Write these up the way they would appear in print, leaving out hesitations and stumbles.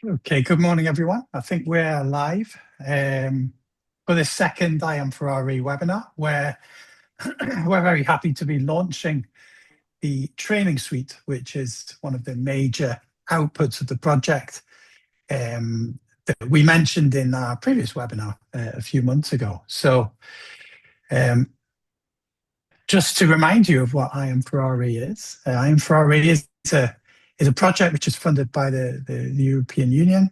Okay, good morning, everyone. I think we're live for the second IAM4RE webinar, where we're very happy to be launching the training suite, which is one of the major outputs of the project that we mentioned in our previous webinar a few months ago. So just to remind you of what IAM4RE is, IAM4RE is a project which is funded by the European Union,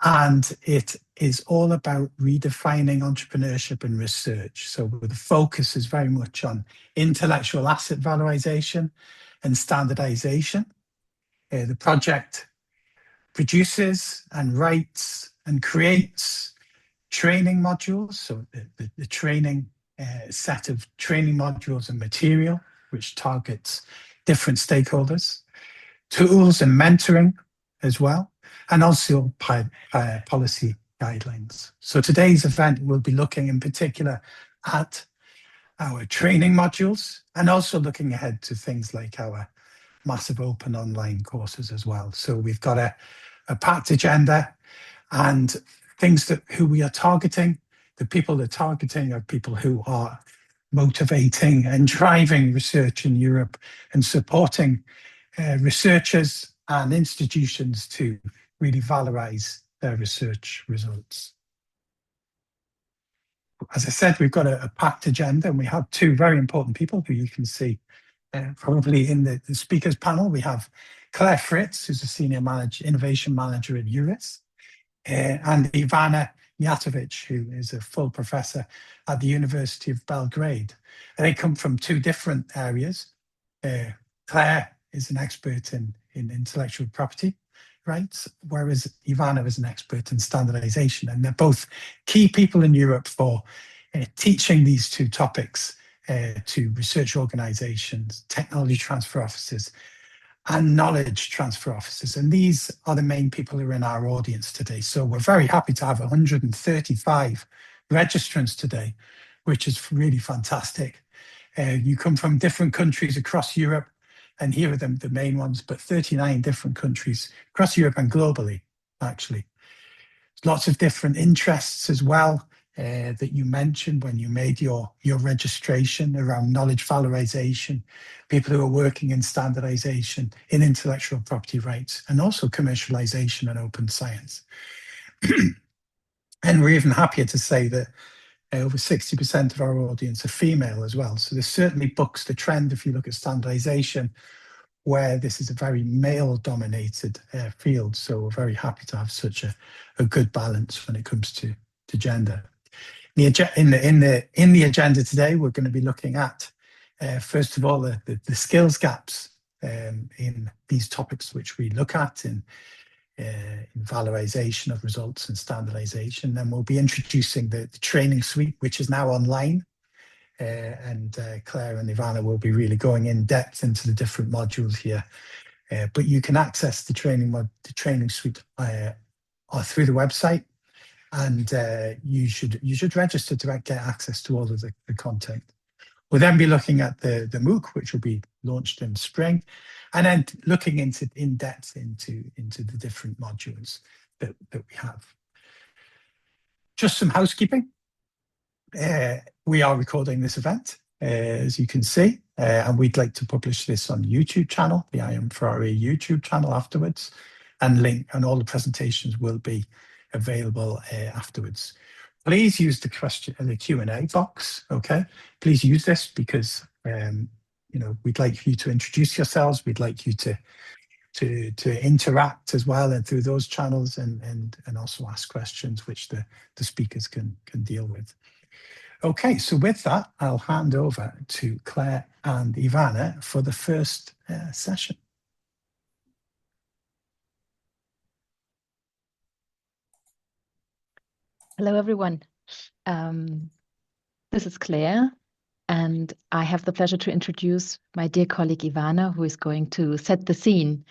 and it is all about redefining entrepreneurship and research. So the focus is very much on intellectual asset valorisation and standardisation. The project produces and writes and creates training modules, so the training set of training modules and material which targets different stakeholders, tools and mentoring as well, and also policy guidelines. So today's event will be looking in particular at our training modules and also looking ahead to things like our massive open online courses as well. So we've got a packed agenda, and things who we are targeting. The people we're targeting are people who are motivating and driving research in Europe and supporting researchers and institutions to really valorize their research results. As I said, we've got a packed agenda, and we have two very important people who you can see probably in the speakers panel. We have Claire Fritz, who's a Senior Innovation Manager at URIS, and Ivana Mijatovic, who is a full professor at the University of Belgrade. And they come from two different areas. Claire is an expert in intellectual property rights, whereas Ivana is an expert in standardization. And they're both key people in Europe for teaching these two topics to research organizations, technology transfer offices, and knowledge transfer offices. And these are the main people who are in our audience today. So we're very happy to have 135 registrants today, which is really fantastic. You come from different countries across Europe, and here are the main ones, but 39 different countries across Europe and globally, actually. Lots of different interests as well that you mentioned when you made your registration around knowledge valorization, people who are working in standardization, in intellectual property rights, and also commercialization and open science. And we're even happier to say that over 60% of our audience are female as well. So this certainly bucks the trend if you look at standardization, where this is a very male-dominated field. So we're very happy to have such a good balance when it comes to gender. In the agenda today, we're going to be looking at, first of all, the skills gaps in these topics which we look at in valorization of results and standardization. Then we'll be introducing the training suite, which is now online. And Claire and Ivana will be really going in depth into the different modules here. But you can access the training suite through the website, and you should register to get access to all of the content. We'll then be looking at the MOOC, which will be launched in spring, and then looking in depth into the different modules that we have. Just some housekeeping. We are recording this event, as you can see, and we'd like to publish this on YouTube channel, the IAM4RE YouTube channel afterwards, and all the presentations will be available afterwards. Please use the Q&A box, okay? Please use this because we'd like you to introduce yourselves. We'd like you to interact as well and through those channels, and also ask questions which the speakers can deal with. Okay, so with that, I'll hand over to Claire and Ivana for the first session. Hello, everyone. This is Claire, and I have the pleasure to introduce my dear colleague Ivana, who is going to set the scene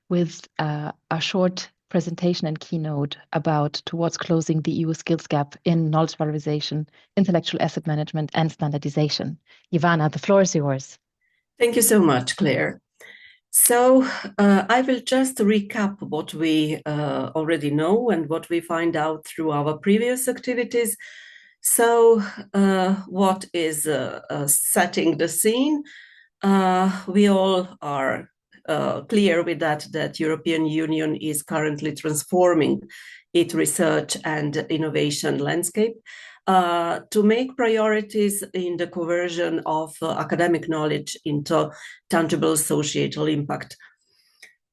with a short presentation and keynote about towards closing the EU skills gap in knowledge valorization, intellectual asset management, and standardization. Ivana, the floor is yours. Thank you so much, Claire. So I will just recap what we already know and what we find out through our previous activities. So what is setting the scene? We all are clear with that European Union is currently transforming its research and innovation landscape to make priorities in the conversion of academic knowledge into tangible societal impact.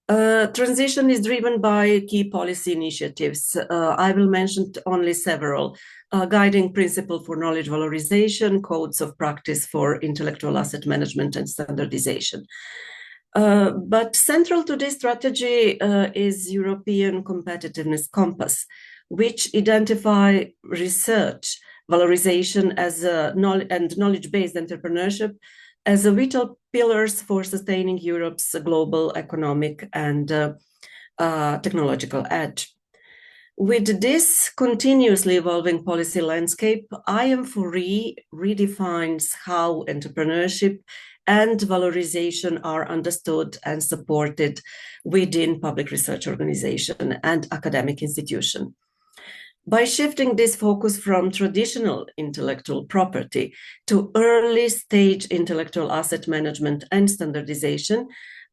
Transition is driven by key policy initiatives. I will mention only several. Guiding principle for knowledge valorization, codes of practice for intellectual asset management and standardization. But central to this strategy is European Competitiveness Compass, which identify research, valorization as and knowledge-based entrepreneurship as a vital pillars for sustaining Europe's global economic and technological edge. With this continuously evolving policy landscape, IAM4RE redefines how entrepreneurship and valorization are understood and supported within public research organization and academic institution. By shifting this focus from traditional intellectual property to early stage intellectual asset management and standardization,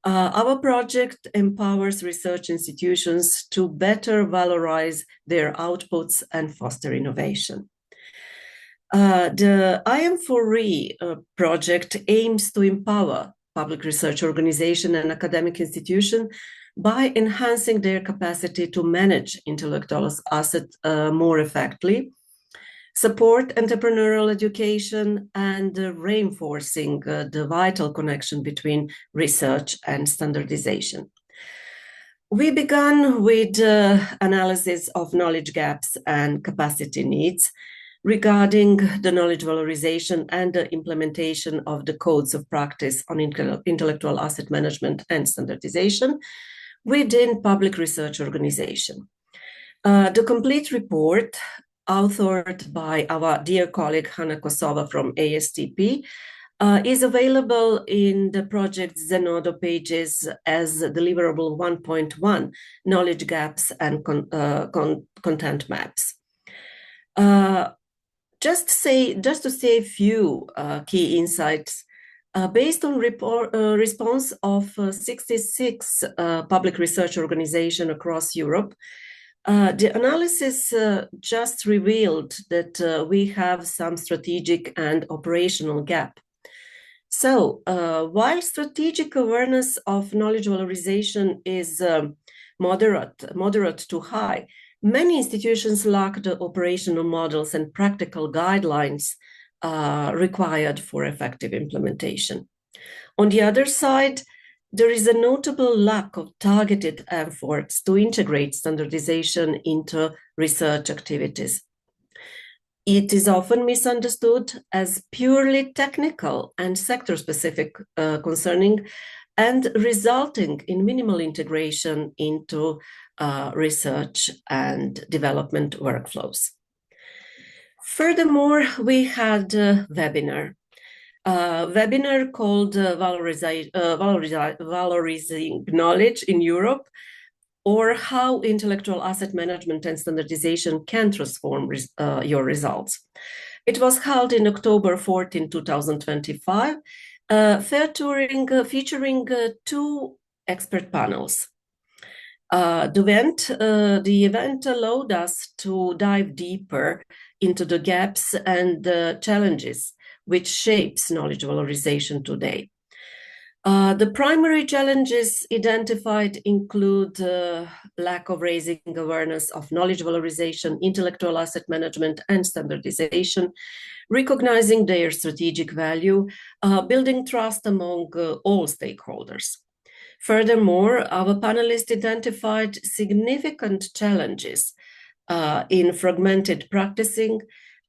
our project empowers research institutions to better valorize their outputs and foster innovation. The IAM4RE project aims to empower public research organization and academic institution by enhancing their capacity to manage intellectual assets more effectively, support entrepreneurial education, and reinforcing the vital connection between research and standardization. We began with analysis of knowledge gaps and capacity needs regarding the knowledge valorization and the implementation of the codes of practice on intellectual asset management and standardization within public research organization. The complete report, authored by our dear colleague Hanna Kosova from ASTP, is available in the project Zenodo pages as deliverable 1.1, knowledge gaps and content maps. Just to say a few key insights. Based on response of 66 public research organizations across Europe, the analysis just revealed that we have some strategic and operational gap. So while strategic awareness of knowledge valorization is moderate to high, many institutions lack the operational models and practical guidelines required for effective implementation. On the other side, there is a notable lack of targeted efforts to integrate standardization into research activities. It is often misunderstood as purely technical and sector-specific concerning and resulting in minimal integration into research and development workflows. Furthermore, we had a webinar called Valorizing Knowledge in Europe, or how intellectual asset management and standardization can transform your results. It was held in October 14, 2025, featuring two expert panels. The event allowed us to dive deeper into the gaps and the challenges which shapes knowledge valorization today. The primary challenges identified include lack of raising awareness of knowledge valorization, intellectual asset management, and standardization, recognizing their strategic value, building trust among all stakeholders. Furthermore, our panelists identified significant challenges in fragmented practicing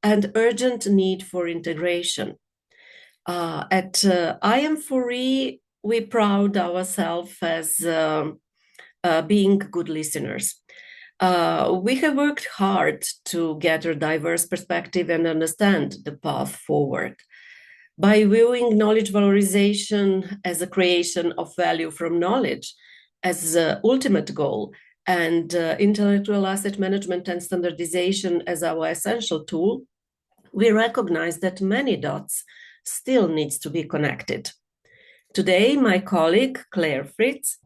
and urgent need for integration. At IAM4RE, we proud ourselves as being good listeners. We have worked hard to gather diverse perspective and understand the path forward. By viewing knowledge valorization as a creation of value from knowledge as the ultimate goal, and intellectual asset management and standardization as our essential tool, we recognize that many dots still needs to be connected. Today, my colleague, Claire Fritz,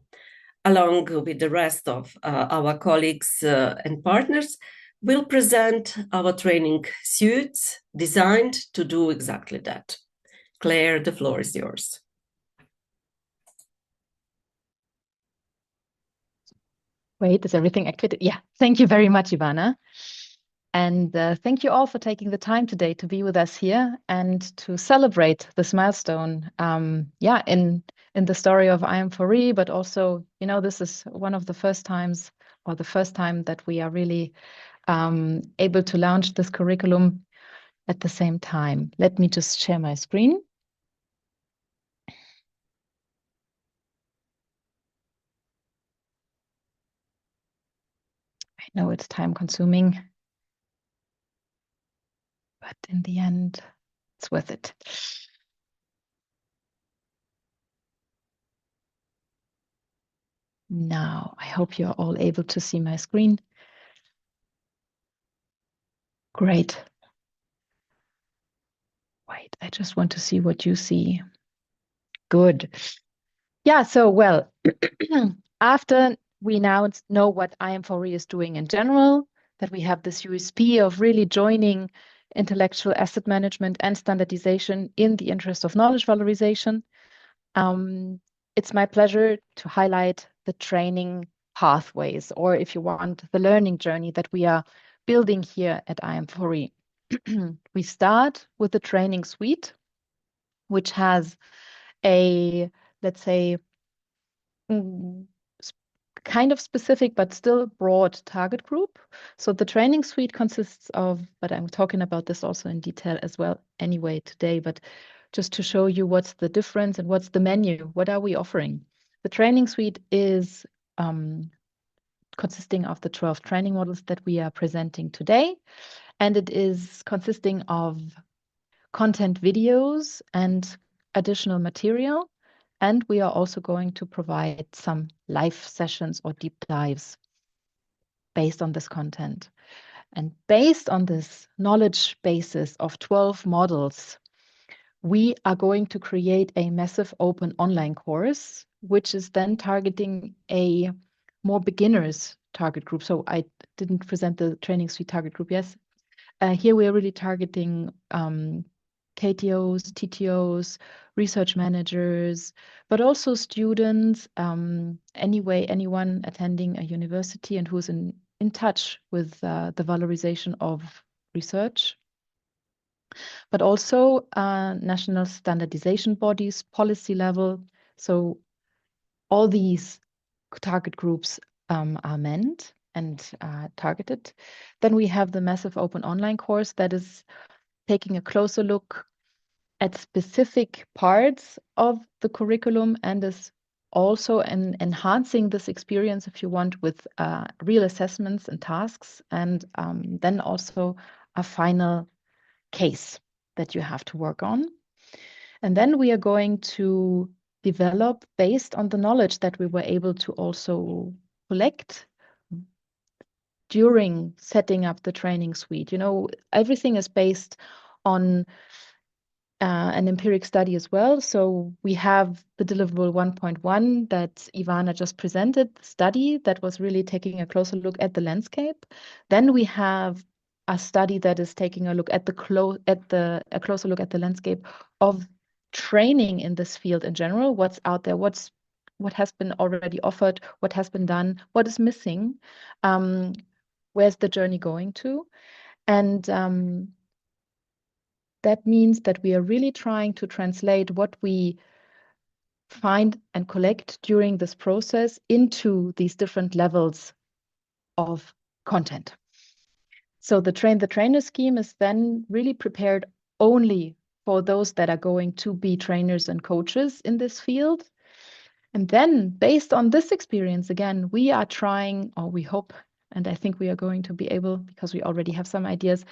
along with the rest of our colleagues and partners, will present our training suites designed to do exactly that. Claire, the floor is yours. Wait, is everything activated? Yeah, thank you very much, Ivana. And thank you all for taking the time today to be with us here and to celebrate this milestone. Yeah, in the story of IAM4RE, but also, this is one of the first times, or the first time that we are really able to launch this curriculum at the same time. Let me just share my screen. I know it's time consuming, but in the end, it's worth it. Now, I hope you're all able to see my screen. Great. Wait, I just want to see what you see. Good. Yeah, so well, after we now know what IAM4RE is doing in general, that we have this USP of really joining intellectual asset management and standardization in the interest of knowledge valorization, it's my pleasure to highlight the training pathways, or if you want, the learning journey that we are building here at IAM4RE. We start with the training suite, which has a, let's say, kind of specific but still broad target group. So the training suite consists of, but I'm talking about this also in detail as well anyway today, but just to show you what's the difference and what's the menu, what are we offering. The training suite is consisting of the 12 training models that we are presenting today, and it is consisting of content videos and additional material. And we are also going to provide some live sessions or deep dives based on this content. And based on this knowledge basis of 12 models, we are going to create a massive open online course, which is then targeting a more beginners target group. So I didn't present the training suite target group, yes. Here we are really targeting KTOs, TTOs, research managers, but also students, anyone attending a university and who's in touch with the valorization of research, but also national standardization bodies, policy level. So all these target groups are meant and targeted. Then we have the massive open online course that is taking a closer look at specific parts of the curriculum and is also enhancing this experience, if you want, with real assessments and tasks, and then also a final case that you have to work on. And then we are going to develop based on the knowledge that we were able to also collect during setting up the training suite. Everything is based on an empiric study as well. So we have the deliverable 1.1 that Ivana just presented, the study that was really taking a closer look at the landscape. Then we have a study that is taking a look at a closer look at the landscape of training in this field in general. What's out there? What has been already offered? What has been done? What is missing? Where's the journey going to? And that means that we are really trying to translate what we find and collect during this process into these different levels of content. So the trainer scheme is then really prepared only for those that are going to be trainers and coaches in this field. And then based on this experience, again, we are trying, or we hope, and I think we are going to be able, because we already have some ideas,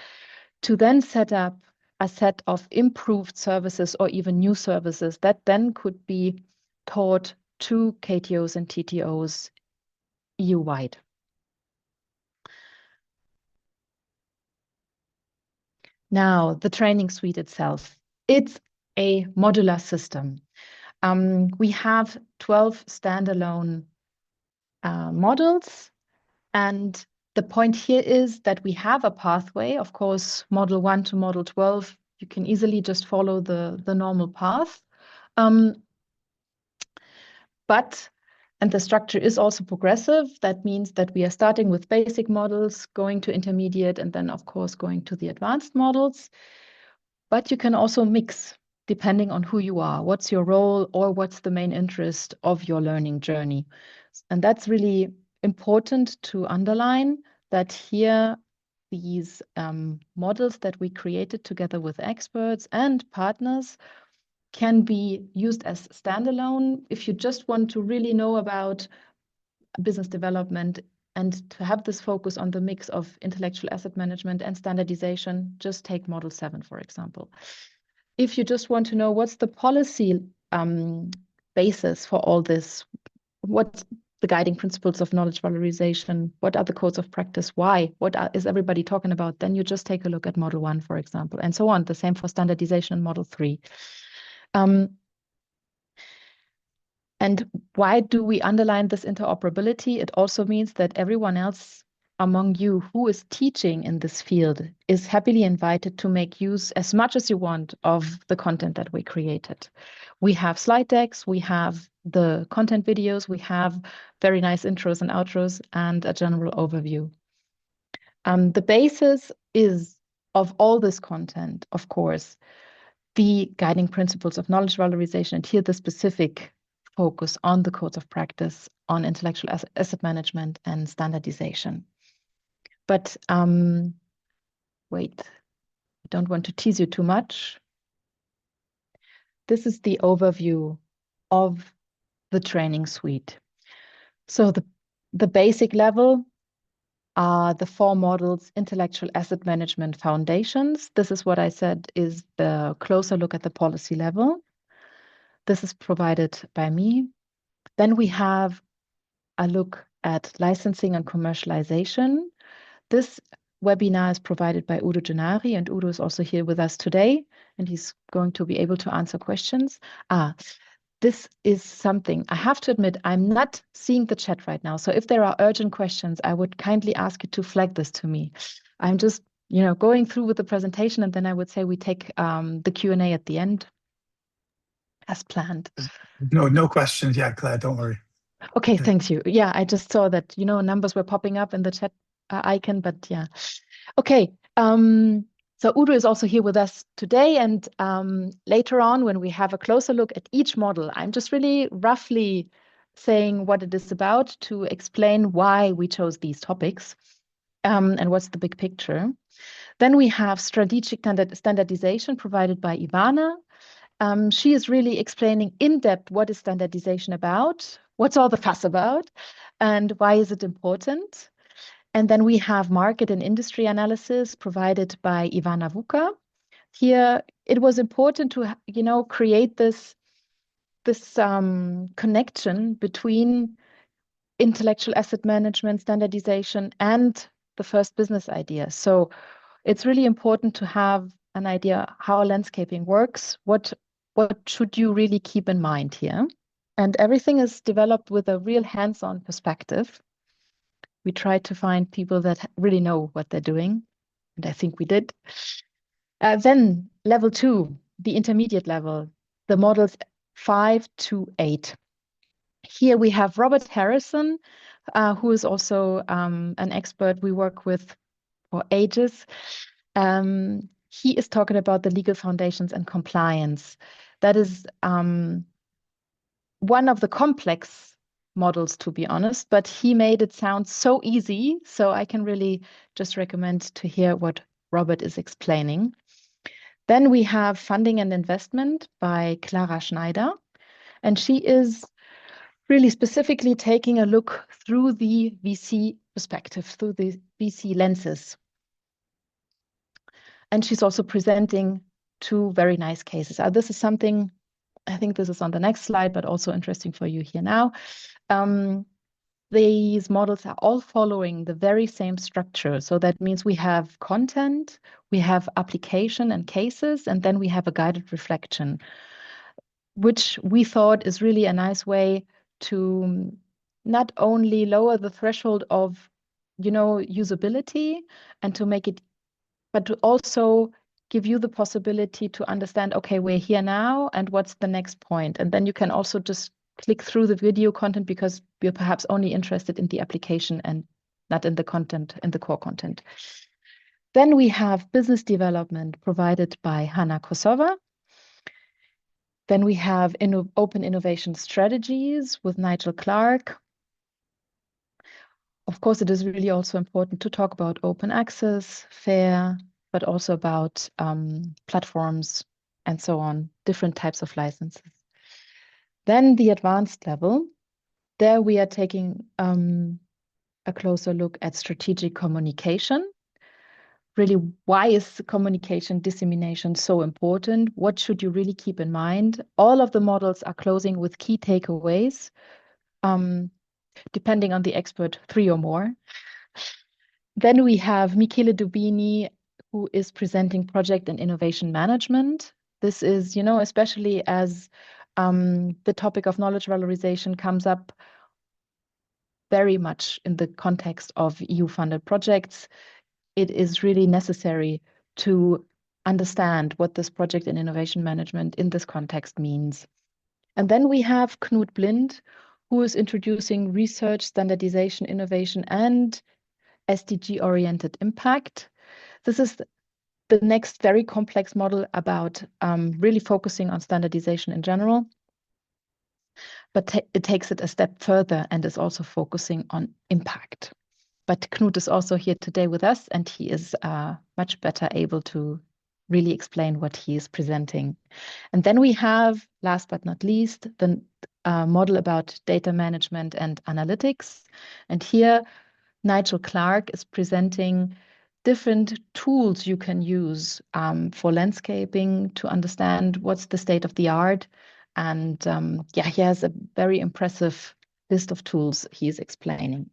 to then set up a set of improved services or even new services that then could be taught to KTOs and TTOs EU-wide. Now, the training suite itself, it's a modular system. We have 12 standalone models, and the point here is that we have a pathway. Of course, model 1 to model 12, you can easily just follow the normal path. And the structure is also progressive. That means that we are starting with basic models, going to intermediate, and then, of course, going to the advanced models. But you can also mix depending on who you are, what's your role, or what's the main interest of your learning journey. And that's really important to underline, that here these models that we created together with experts and partners can be used as standalone if you just want to really know about business development and to have this focus on the mix of intellectual asset management and standardization. Just take model 7, for example. If you just want to know what's the policy basis for all this, what's the guiding principles of knowledge valorization, what are the codes of practice, why, is everybody talking about, then you just take a look at model 1, for example, and so on. The same for standardization in model 3. And why do we underline this interoperability? It also means that everyone else among you who is teaching in this field is happily invited to make use as much as you want of the content that we created. We have slide decks, we have the content videos, we have very nice intros and outros, and a general overview. The basis is of all this content, of course, the guiding principles of knowledge valorization, and here the specific focus on the codes of practice, on intellectual asset management and standardization. But wait, I don't want to tease you too much. This is the overview of the training suite. So the basic level are the 4 models: intellectual asset management foundations. This is what I said is the closer look at the policy level. This is provided by me. Then we have a look at licensing and commercialization. This webinar is provided by Udo Gennari, and Udo is also here with us today, and he's going to be able to answer questions. This is something, I have to admit, I'm not seeing the chat right now. So if there are urgent questions, I would kindly ask you to flag this to me. I'm just, going through with the presentation, and then I would say we take the Q&A at the end as planned. No questions yet, Claire, don't worry. Okay, thank you. Yeah, I just saw that, numbers were popping up in the chat icon, but yeah. Okay, so Udo is also here with us today, and later on, when we have a closer look at each model, I'm just really roughly saying what it is about to explain why we chose these topics and what's the big picture. Then we have strategic standardization provided by Ivana. She is really explaining in depth what is standardization about, what's all the fuss about, and why is it important. And then we have market and industry analysis provided by Ivana Vuka. Here, it was important to, create this connection between intellectual asset management, standardization, and the first business idea. So it's really important to have an idea how landscaping works. What should you really keep in mind here? And everything is developed with a real hands-on perspective. We tried to find people that really know what they're doing, and I think we did. Then level 2, the intermediate level, the models 5 to 8. Here we have Robert Harrison, who is also an expert we work with for ages. He is talking about the legal foundations and compliance. That is one of the complex models, to be honest, but he made it sound so easy. So I can really just recommend to hear what Robert is explaining. Then we have funding and investment by Clara Schneider. And she is really specifically taking a look through the VC perspective, through the VC lenses. And she's also presenting two very nice cases. This is something, I think this is on the next slide, but also interesting for you here now. These models are all following the very same structure. So that means we have content, we have application and cases, and then we have a guided reflection, which we thought is really a nice way to not only lower the threshold of, usability and to make it, but to also give you the possibility to understand, okay, we're here now and what's the next point? And then you can also just click through the video content because you're perhaps only interested in the application and not in the content, in the core content. Then we have business development provided by Hanna Kosova. Then we have open innovation strategies with Nigel Clark. Of course, it is really also important to talk about open access, FAIR, but also about platforms and so on, different types of licenses. Then the advanced level, there we are taking a closer look at strategic communication. Really, why is communication dissemination so important? What should you really keep in mind? All of the models are closing with key takeaways, depending on the expert, 3 or more. Then we have Michele Dubini, who is presenting project and innovation management. This is, especially as the topic of knowledge valorization comes up very much in the context of EU-funded projects, it is really necessary to understand what this project and innovation management in this context means. And then we have Knut Blind, who is introducing research, standardization, innovation, and SDG-oriented impact. This is the next very complex model about really focusing on standardization in general. But it takes it a step further and is also focusing on impact. But Knut is also here today with us, and he is much better able to really explain what he is presenting. And then we have, last but not least, the model about data management and analytics. And here, Nigel Clark is presenting different tools you can use for landscaping to understand what's the state of the art. And he has a very impressive list of tools he's explaining.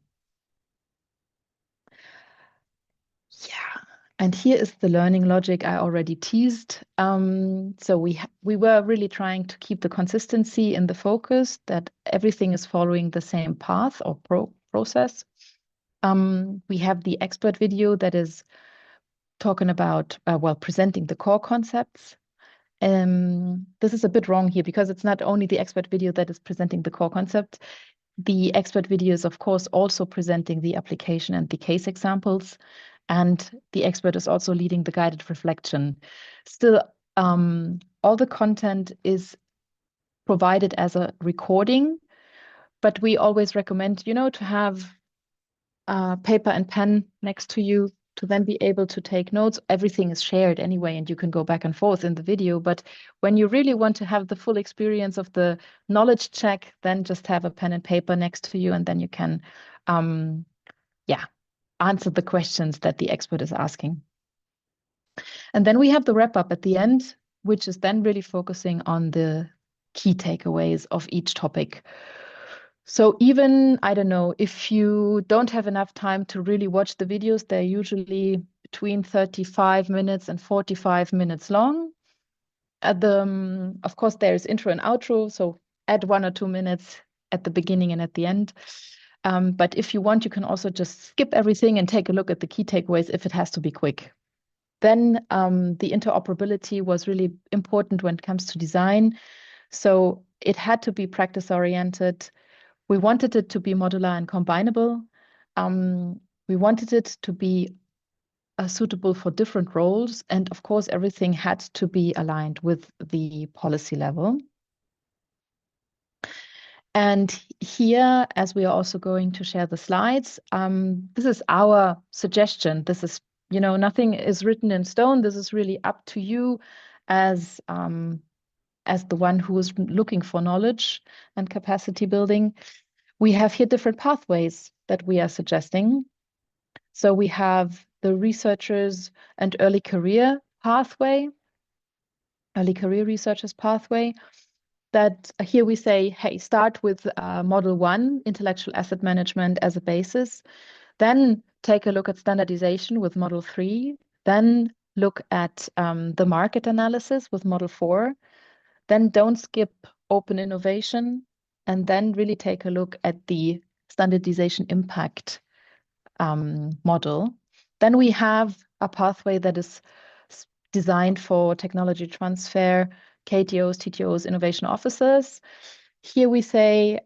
Yeah, and here is the learning logic I already teased. So we were really trying to keep the consistency in the focus, that everything is following the same path or process. We have the expert video that is talking about, presenting the core concepts. This is a bit wrong here because it's not only the expert video that is presenting the core concept. The expert video is, of course, also presenting the application and the case examples. And the expert is also leading the guided reflection. Still, all the content is provided as a recording, but we always recommend, to have paper and pen next to you to then be able to take notes. Everything is shared anyway, and you can go back and forth in the video. But when you really want to have the full experience of the knowledge check, then just have a pen and paper next to you, and then you can, answer the questions that the expert is asking. And then we have the wrap up at the end, which is then really focusing on the key takeaways of each topic. So even, I don't know, if you don't have enough time to really watch the videos, they're usually between 35 minutes and 45 minutes long. Of course, there is intro and outro, so add 1 or 2 minutes at the beginning and at the end. But if you want, you can also just skip everything and take a look at the key takeaways if it has to be quick. Then the interoperability was really important when it comes to design. So it had to be practice-oriented. We wanted it to be modular and combinable. We wanted it to be suitable for different roles. And of course, everything had to be aligned with the policy level. And here, as we are also going to share the slides, this is our suggestion. This is, nothing is written in stone. This is really up to you as the one who is looking for knowledge and capacity building. We have here different pathways that we are suggesting. So we have the researchers and early career pathway. early career researchers pathway. That here we say, hey, start with model 1, intellectual asset management as a basis, then take a look at standardization with model 3, then look at the market analysis with model 4, then don't skip open innovation, and then really take a look at the standardization impact model. Then we have a pathway that is designed for technology transfer, KTOs, TTOs, innovation officers. Here we say,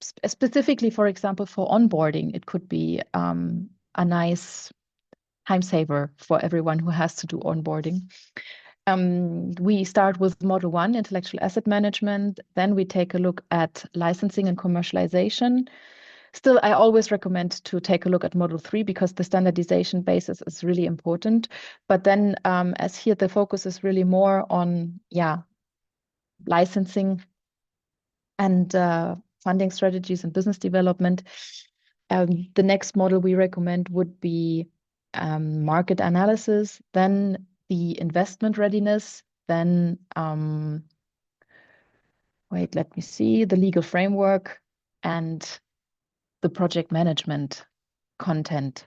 specifically, for example, for onboarding, it could be a nice time saver for everyone who has to do onboarding. We start with model 1, intellectual asset management. Then we take a look at licensing and commercialization. Still, I always recommend to take a look at model 3 because the standardization basis is really important. But then as here, the focus is really more on, licensing and funding strategies and business development. The next model we recommend would be market analysis, then the investment readiness, then, let me see, the legal framework and the project management content.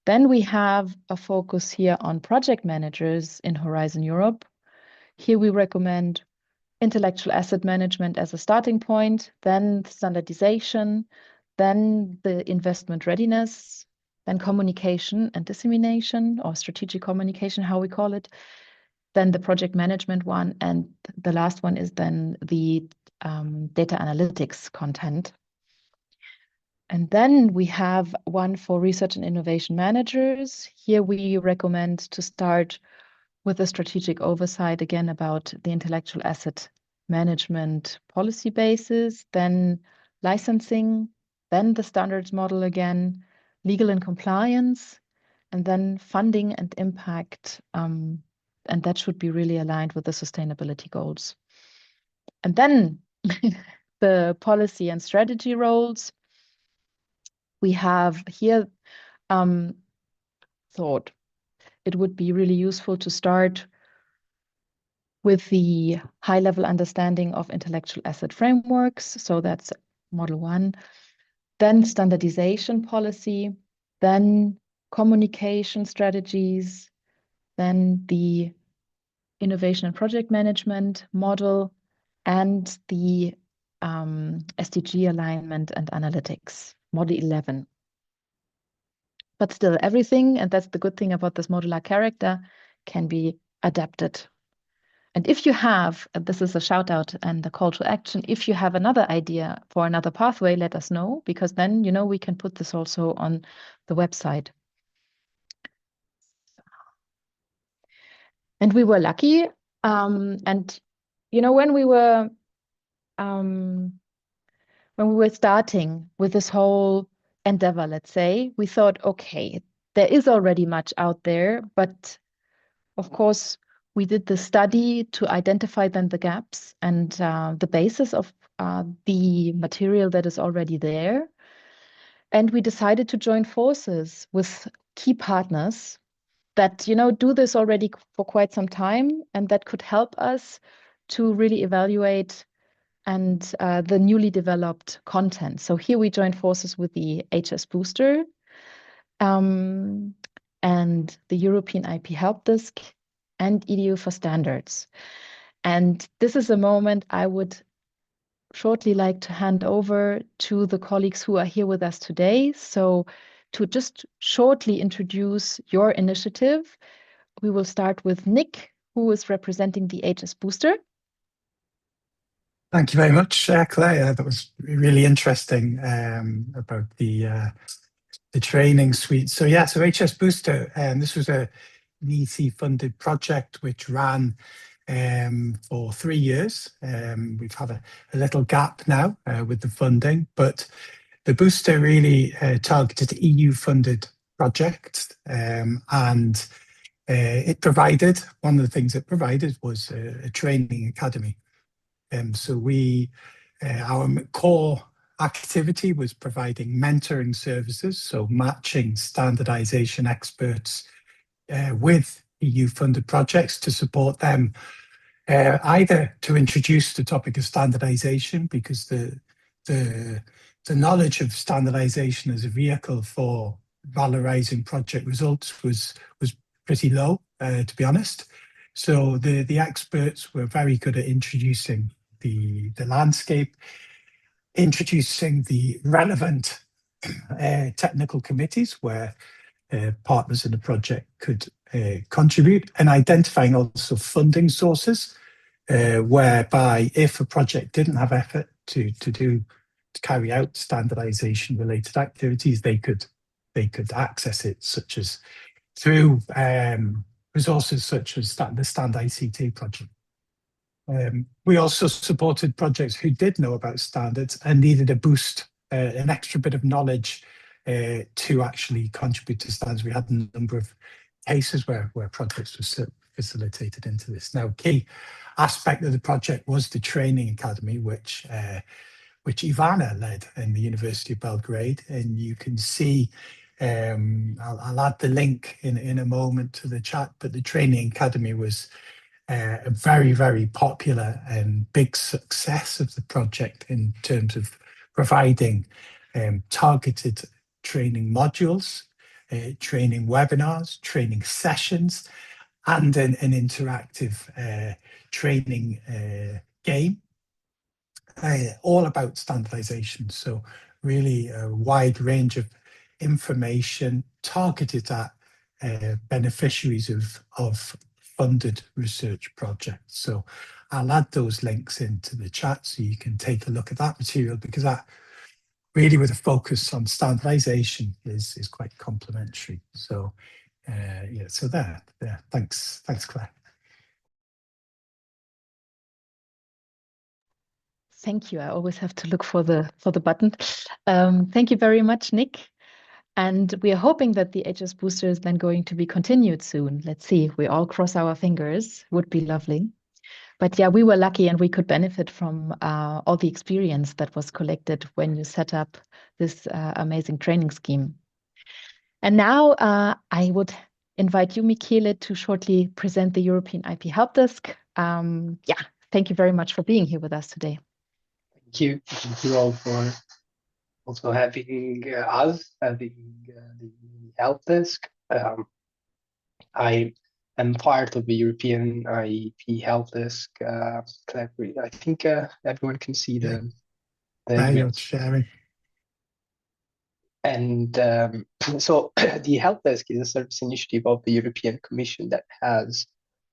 Then we have a focus here on project managers in Horizon Europe. Here we recommend intellectual asset management as a starting point, then standardization, then the investment readiness, then communication and dissemination, or strategic communication, how we call it, then the project management one, and the last one is then the data analytics content. And then we have one for research and innovation managers. Here we recommend to start with a strategic oversight, again, about the intellectual asset management policy basis, then licensing, then the standards model again, legal and compliance, and then funding and impact. And that should be really aligned with the sustainability goals. And then the policy and strategy roles. We have here thought it would be really useful to start with the high-level understanding of intellectual asset frameworks. So that's model 1. Then standardization policy, then communication strategies, then the innovation and project management model, and the SDG alignment and analytics, model 11. But still everything, and that's the good thing about this modular character, can be adapted. And if you have, this is a shout out and a call to action, if you have another idea for another pathway, let us know, because then, we can put this also on the website. And we were lucky. And, when we were starting with this whole endeavor, let's say, we thought, okay, there is already much out there, but of course, we did the study to identify then the gaps and the basis of the material that is already there. And we decided to join forces with key partners that, do this already for quite some time, and that could help us to really evaluate and the newly developed content. So here we joined forces with the HS Booster and the European IP Help Desk and EDU for Standards. And this is a moment I would shortly like to hand over to the colleagues who are here with us today. So to just shortly introduce your initiative, we will start with Nick, who is representing the HS Booster. Thank you very much, Claire. That was really interesting about the training suite. So HS Booster, this was an EC-funded project which ran for 3 years. We've had a little gap now with the funding, but the Booster really targeted EU-funded projects, and it provided, one of the things it provided was a training academy. So our core activity was providing mentoring services, so matching standardization experts with EU-funded projects to support them, either to introduce the topic of standardisation, because the knowledge of standardisation as a vehicle for valorising project results was pretty low, to be honest. So the experts were very good at introducing the landscape, introducing the relevant technical committees where partners in the project could contribute, and identifying also funding sources whereby if a project didn't have effort to carry out standardization related activities, they could access it, such as through resources such as the Stand ICT project. We also supported projects who did know about standards and needed a boost, an extra bit of knowledge to actually contribute to standards. We had a number of cases where projects were facilitated into this. Now, key aspect of the project was the training academy, which Ivana led in the University of Belgrade, and you can see. I'll add the link in a moment to the chat, but the training academy was a very, very popular and big success of the project in terms of providing targeted training modules, training webinars, training sessions, and an interactive training game, all about standardization. So really a wide range of information targeted at beneficiaries of funded research projects. So I'll add those links into the chat so you can take a look at that material, because that really, with a focus on standardization, is quite complementary. So yeah, so there. Thanks, Claire. Thank you. I always have to look for the button. Thank you very much, Nick. And we are hoping that the HS Booster is then going to be continued soon. Let's see. We all cross our fingers. Would be lovely. But yeah, we were lucky and we could benefit from all the experience that was collected when you set up this amazing training scheme. And now I would invite you, Michele, to shortly present the European IP Help Desk. Yeah, thank you very much for being here with us today. Thank you. Thank you all for also having us, having the help desk. I am part of the European IP help desk collaboration. I think everyone can see the email sharing. And so the help desk is a service initiative of the European Commission that has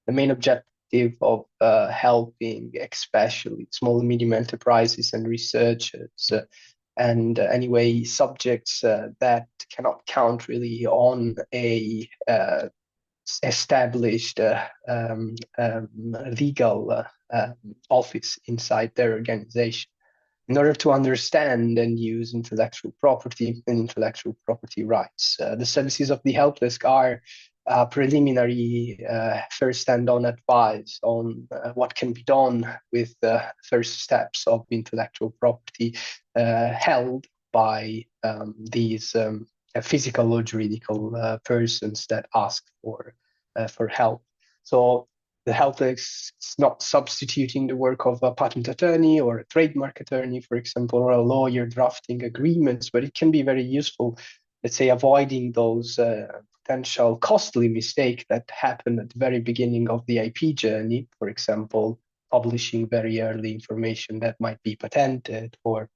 the main objective of helping especially small and medium enterprises and researchers and anyway subjects that cannot count really on a established legal office inside their organization, in order to understand and use intellectual property and intellectual property rights. The services of the help desk are preliminary first stand-on advice on what can be done with the first steps of intellectual property held by these physical or juridical persons that ask for help. So the help desk is not substituting the work of a patent attorney or a trademark attorney, for example, or a lawyer drafting agreements, but it can be very useful, let's say, avoiding those potential costly mistakes that happen at the very beginning of the IP journey, for example, publishing very early information that might be patented, or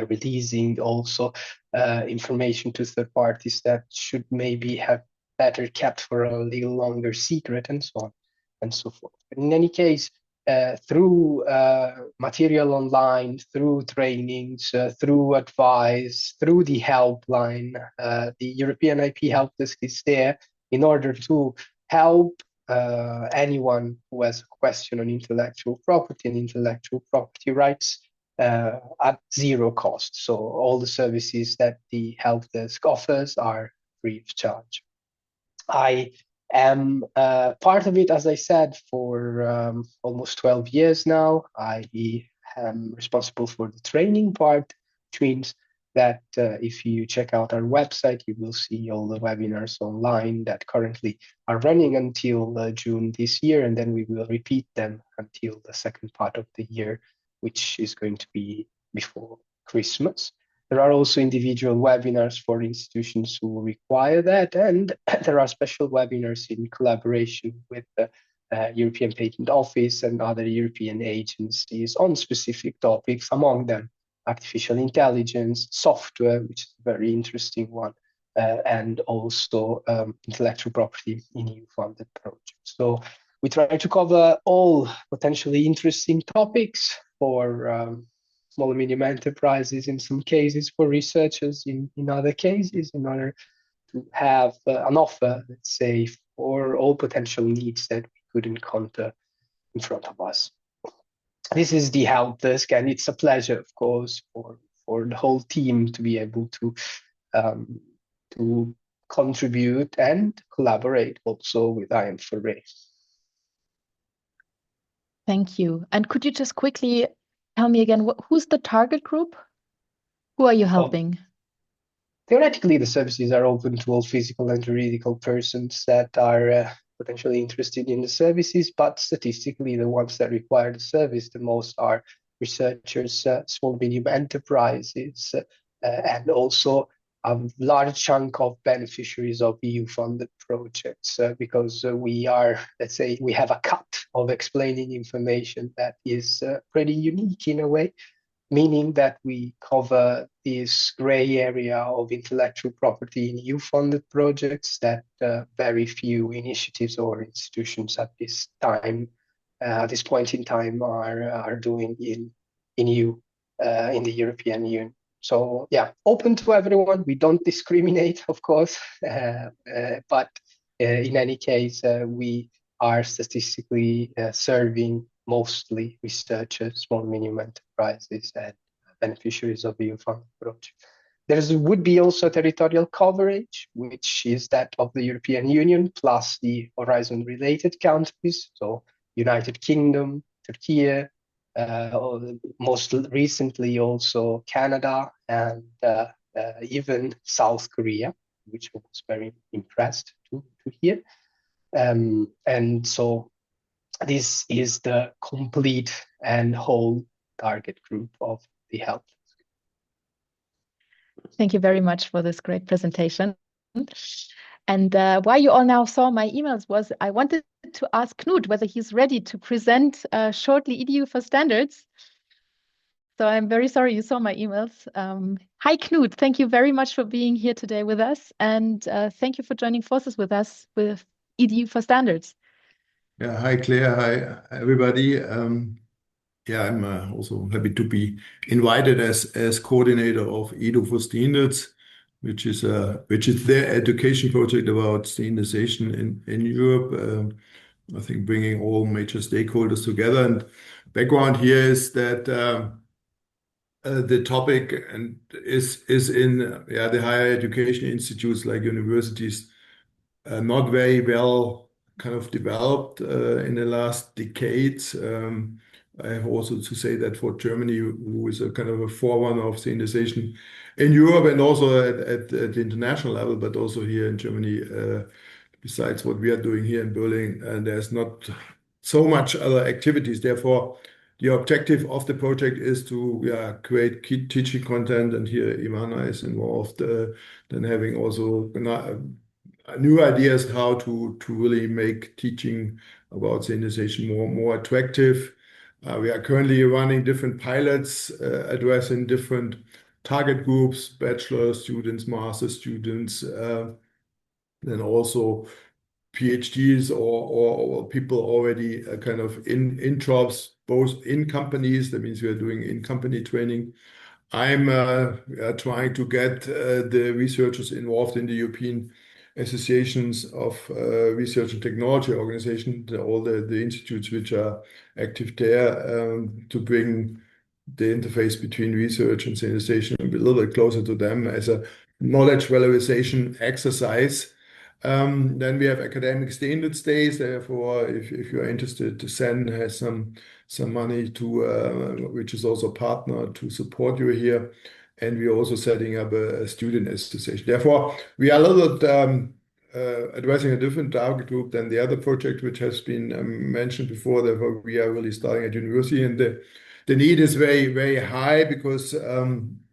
releasing also information to third parties that should maybe have better kept for a little longer secret, and so on and so forth. But in any case, through material online, through trainings, through advice, through the helpline, the European IP Help Desk is there in order to help anyone who has a question on intellectual property and intellectual property rights at zero cost. So all the services that the help desk offers are free of charge. I am part of it, as I said, for almost 12 years now. I am responsible for the training part, which means that if you check out our website, you will see all the webinars online that currently are running until June this year, and then we will repeat them until the second part of the year, which is going to be before Christmas. There are also individual webinars for institutions who require that, and there are special webinars in collaboration with the European Patent Office and other European agencies on specific topics, among them artificial intelligence, software, which is a very interesting one, and also intellectual property in EU-funded projects. So we try to cover all potentially interesting topics for small and medium enterprises in some cases, for researchers in other cases, in order to have an offer, let's say, for all potential needs that we could encounter in front of us. This is the help desk, and it's a pleasure, of course, for the whole team to be able to contribute and collaborate also with IAM4RE. Thank you. And could you just quickly tell me again, who's the target group? Who are you helping? Theoretically, the services are open to all physical and juridical persons that are potentially interested in the services, but statistically, the ones that require the service the most are researchers, small medium enterprises, and also a large chunk of beneficiaries of EU-funded projects, because we are, let's say, we have a cut of explaining information that is pretty unique in a way, meaning that we cover this gray area of intellectual property in EU-funded projects that very few initiatives or institutions at this time, at this point in time, are doing in the European Union. So yeah, open to everyone. We don't discriminate, of course, but in any case, we are statistically serving mostly researchers, small and medium enterprises, and beneficiaries of EU-funded projects. There would be also territorial coverage, which is that of the European Union, plus the Horizon-related countries, so United Kingdom, Turkey, most recently also Canada, and even South Korea, which I was very impressed to hear. And so this is the complete and whole target group of the help. Thank you very much for this great presentation. And why you all now saw my emails was I wanted to ask Knut whether he's ready to present shortly EDU for standards. So I'm very sorry you saw my emails. Hi, Knut. Thank you very much for being here today with us. And thank you for joining forces with us with EDU for standards. Yeah, hi, Claire. Hi, everybody. Yeah, I'm also happy to be invited as coordinator of EDU for Standards, which is their education project about standardization in Europe. I think bringing all major stakeholders together. And background here is that the topic is in the higher education institutes like universities, not very well kind of developed in the last decades. I have also to say that for Germany, who is a kind of a forerunner of standardization in Europe and also at the international level, but also here in Germany, besides what we are doing here in Berlin, there's not so much other activities. Therefore, the objective of the project is to create key teaching content, and here Ivana is involved, then having also new ideas how to really make teaching about standardization more attractive. We are currently running different pilots addressing different target groups, bachelor students, master students, then also PhDs or people already kind of in jobs, both in companies. That means we are doing in-company training. I'm trying to get the researchers involved in the European associations of research and technology organization, all the institutes which are active there, to bring the interface between research and standardization a little bit closer to them as a knowledge valorization exercise. Then we have academic standards days. Therefore, if you're interested, Sen has some money to, which is also a partner to support you here. and we're also setting up a student association. Therefore, we are a little bit addressing a different target group than the other project, which has been mentioned before. Therefore, we are really starting at university, and the need is very, very high because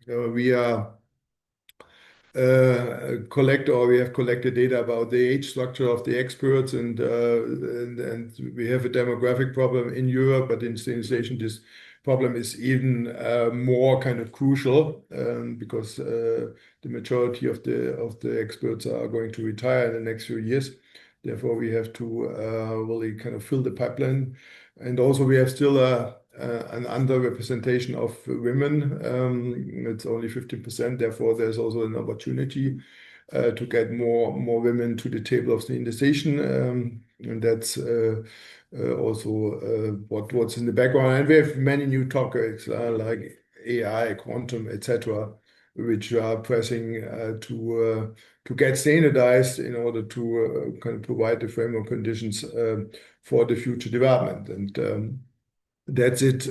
we are we have collected data about the age structure of the experts, and we have a demographic problem in Europe, but in standardization, this problem is even more kind of crucial because the majority of the experts are going to retire in the next few years. Therefore, we have to really kind of fill the pipeline. And also, we have still an underrepresentation of women. It's only 15%. Therefore, there's also an opportunity to get more women to the table of standardization. And that's also what's in the background. And we have many new topics like AI, quantum, etc., which are pressing to get standardized in order to kind of provide the framework conditions for the future development. And that's it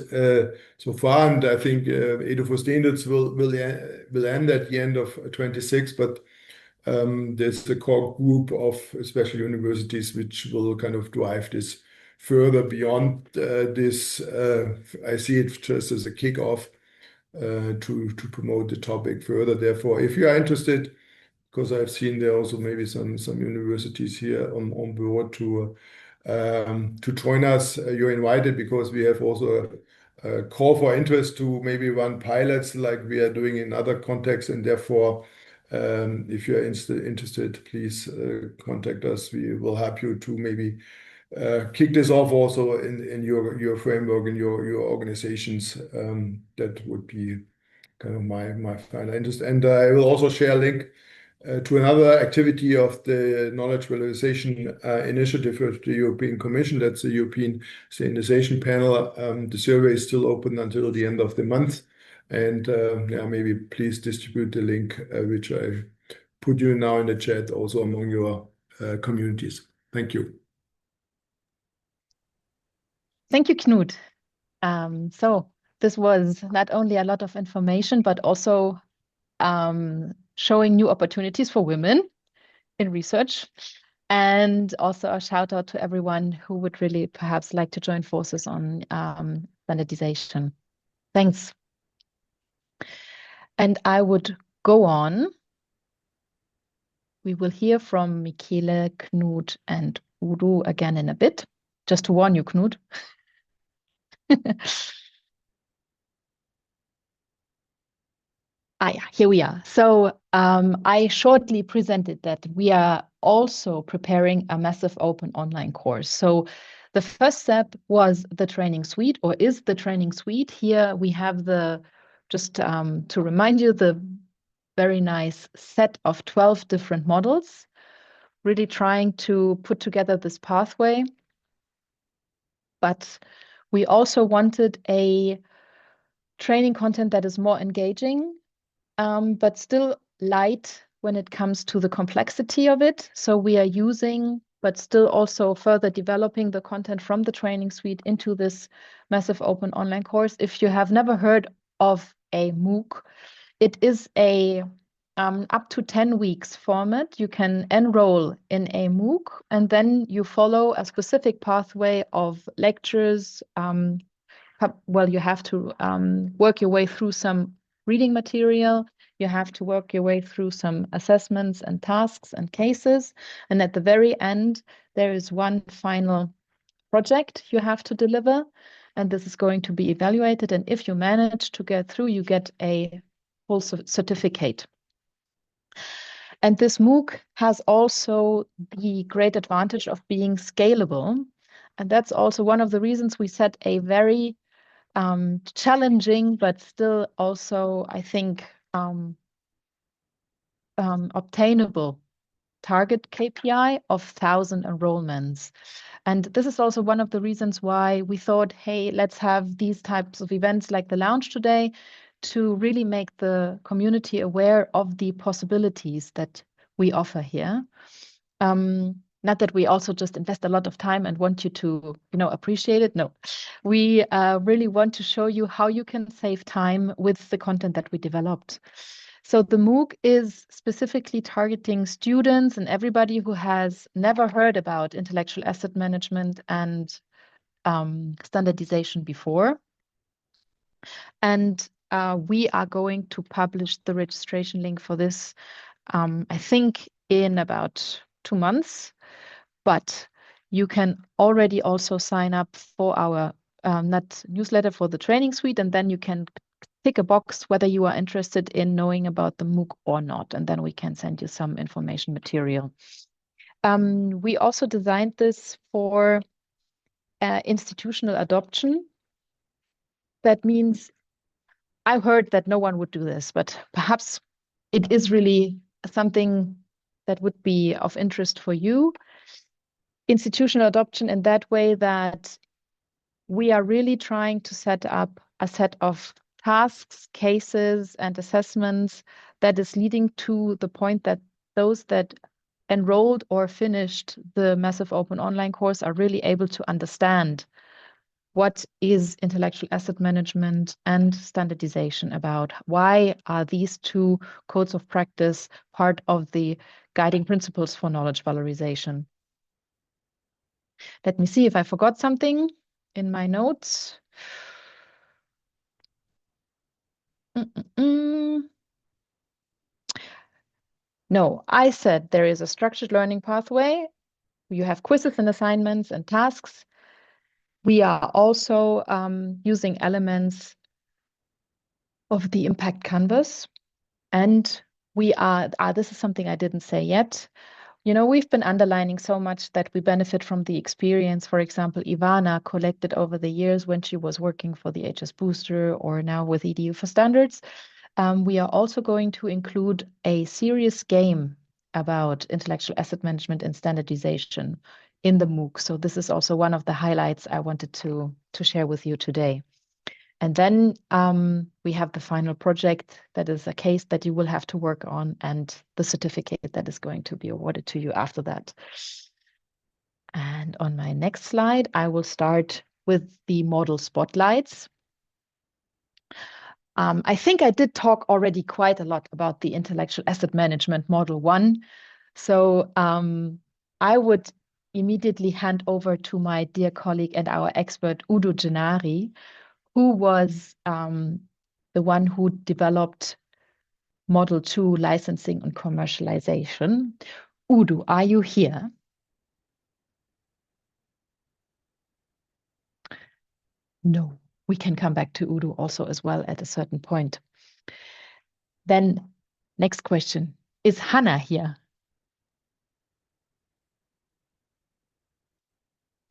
so far. And I think Edu4 Standards will end at the end of 26, but there's a core group of especially universities which will kind of drive this further beyond this. I see it just as a kickoff to promote the topic further. Therefore, if you are interested, because I've seen there also maybe some universities here on board to join us, you're invited, because we have also a call for interest to maybe run pilots like we are doing in other contexts. And therefore, if you're interested, please contact us. We will help you to maybe kick this off also in your framework and your organizations. That would be kind of my final interest. And I will also share a link to another activity of the Knowledge Valorization Initiative of the European Commission. That's the European Standardization Panel. The survey is still open until the end of the month. And maybe please distribute the link, which I put you now in the chat, also among your communities. Thank you. Thank you, Knut. So this was not only a lot of information, but also showing new opportunities for women in research, and also a shout out to everyone who would really perhaps like to join forces on standardization. Thanks. And I would go on. We will hear from Michele, Knut, and Udo again in a bit. Just to warn you, Knut. Here we are. So I shortly presented that we are also preparing a massive open online course. So the first step was the training suite, or is the training suite. Here we have just to remind you, the very nice set of 12 different models, really trying to put together this pathway. But we also wanted a training content that is more engaging, but still light when it comes to the complexity of it. So we are using, but still also further developing the content from the training suite into this massive open online course. If you have never heard of a MOOC, it is a up to 10 weeks format. You can enroll in a MOOC, and then you follow a specific pathway of lectures. Well, you have to work your way through some reading material. You have to work your way through some assessments and tasks and cases. And at the very end, there is one final project you have to deliver. And this is going to be evaluated. And if you manage to get through, you get a full certificate. And this MOOC has also the great advantage of being scalable. And that's also one of the reasons we set a very challenging, but still also, I think, obtainable target KPI of 1,000 enrollments. And this is also one of the reasons why we thought, hey, let's have these types of events like the launch today to really make the community aware of the possibilities that we offer here. not that we also just invest a lot of time and want you to, appreciate it. No, we really want to show you how you can save time with the content that we developed. So the MOOC is specifically targeting students and everybody who has never heard about intellectual asset management and standardization before. And we are going to publish the registration link for this, I think, in about 2 months. But you can already also sign up for our newsletter for the training suite, and then you can tick a box whether you are interested in knowing about the MOOC or not, and then we can send you some information material. We also designed this for institutional adoption. That means I heard that no one would do this, but perhaps it is really something that would be of interest for you. Institutional adoption in that way that we are really trying to set up a set of tasks, cases, and assessments that is leading to the point that those that enrolled or finished the massive open online course are really able to understand what is intellectual asset management and standardization about. Why are these two codes of practice part of the guiding principles for knowledge valorization? Let me see if I forgot something in my notes. No, I said there is a structured learning pathway. You have quizzes and assignments and tasks. We are also using elements of the impact canvas. And we are, this is something I didn't say yet. We've been underlining so much that we benefit from the experience, for example, Ivana collected over the years when she was working for the HS Booster or now with EDU for Standards. We are also going to include a serious game about intellectual asset management and standardization in the MOOC. So this is also one of the highlights I wanted to share with you today. And then we have the final project that is a case that you will have to work on and the certificate that is going to be awarded to you after that. And on my next slide, I will start with the model spotlights. I think I did talk already quite a lot about the intellectual asset management model 1. So I would immediately hand over to my dear colleague and our expert, Udo Gennari, who was the one who developed Model 2, licensing and commercialization. Udo, are you here? No, we can come back to Udo also as well at a certain point. Then next question, is Hannah here?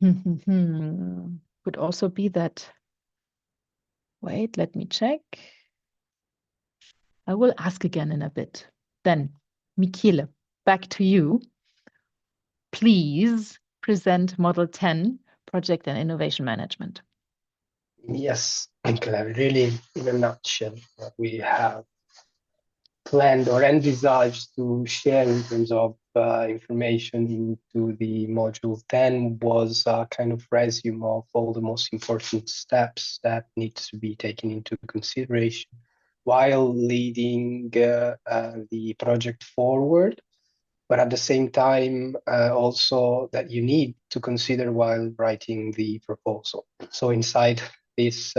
Could also be that. Wait, let me check. I will ask again in a bit. Then, Michele, back to you. Please present Model 10, Project and Innovation Management. Yes, Claire, really in a nutshell, what we have planned or envisaged to share in terms of information into the module 10 was a kind of resume of all the most important steps that need to be taken into consideration while leading the project forward, but at the same time also that you need to consider while writing the proposal. So inside this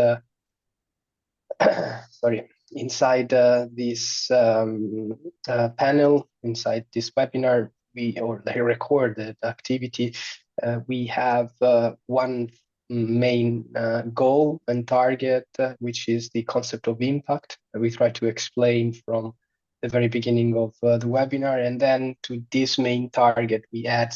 inside this panel, inside this webinar, the recorded activity, we have one main goal and target, which is the concept of impact. We try to explain from the very beginning of the webinar, and then to this main target, we add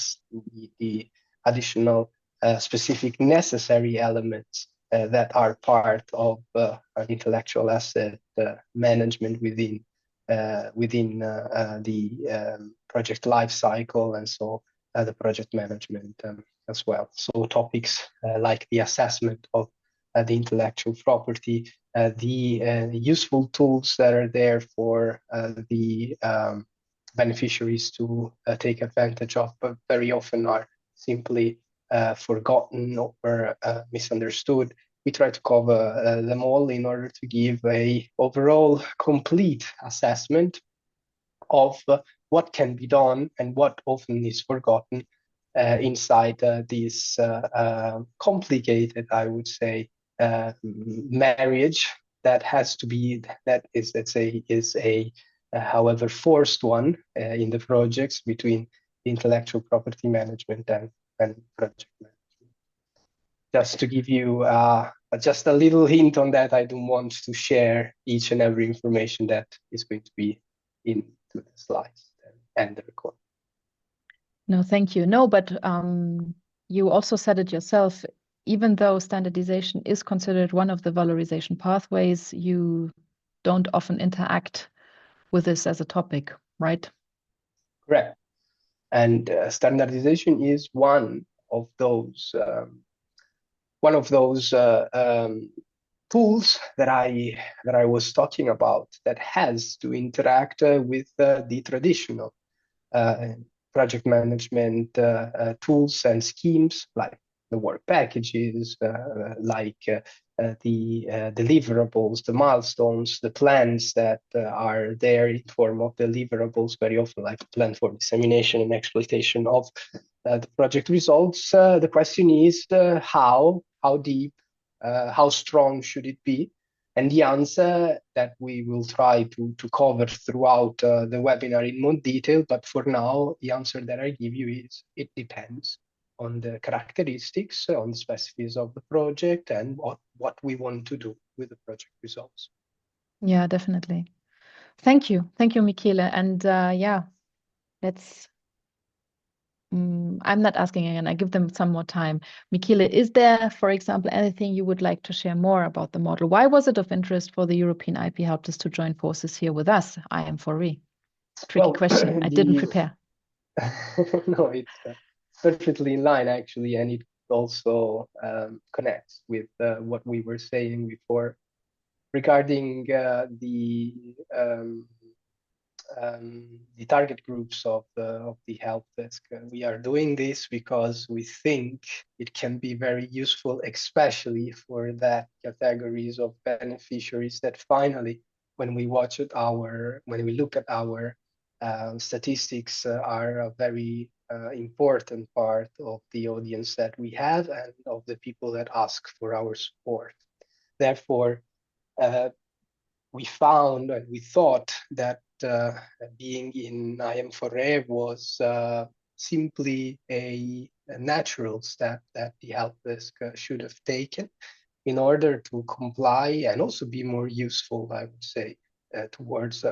the additional specific necessary elements that are part of an intellectual asset management within the project life cycle, and so the project management as well. So topics like the assessment of the intellectual property, the useful tools that are there for the beneficiaries to take advantage of, but very often are simply forgotten or misunderstood. We try to cover them all in order to give a overall complete assessment of what can be done and what often is forgotten inside this complicated, I would say, marriage that has to be, that is, let's say, is a however forced one in the projects between intellectual property management and project management. Just to give you just a little hint on that, I don't want to share each and every information that is going to be into the slides and the recording. No, thank you. No, but you also said it yourself. Even though standardization is considered one of the valorization pathways, you don't often interact with this as a topic, right? Correct. And standardization is one of those tools that I was talking about that has to interact with the traditional project management tools and schemes, like the work packages, like the deliverables, the milestones, the plans that are there in form of deliverables, very often like a plan for dissemination and exploitation of the project results. The question is how deep, how strong should it be? And the answer that we will try to cover throughout the webinar in more detail, but for now, the answer that I give you is it depends on the characteristics, on the specificities of the project, and what we want to do with the project results. Yeah, definitely. Thank you, Michele. And yeah, let's. I'm not asking again. I give them some more time. Michele, is there, for example, anything you would like to share more about the model? Why was it of interest for the European IP helpdesk to join forces here with us, IAM4RE? Tricky question. I didn't prepare. No, it's perfectly in line, actually, and it also connects with what we were saying before regarding the target groups of the help desk. We are doing this because we think it can be very useful, especially for that categories of beneficiaries that finally, when we look at our statistics, are a very important part of the audience that we have and of the people that ask for our support. Therefore, we found and we thought that being in IAM4RE was simply a natural step that the help desk should have taken in order to comply and also be more useful, I would say, towards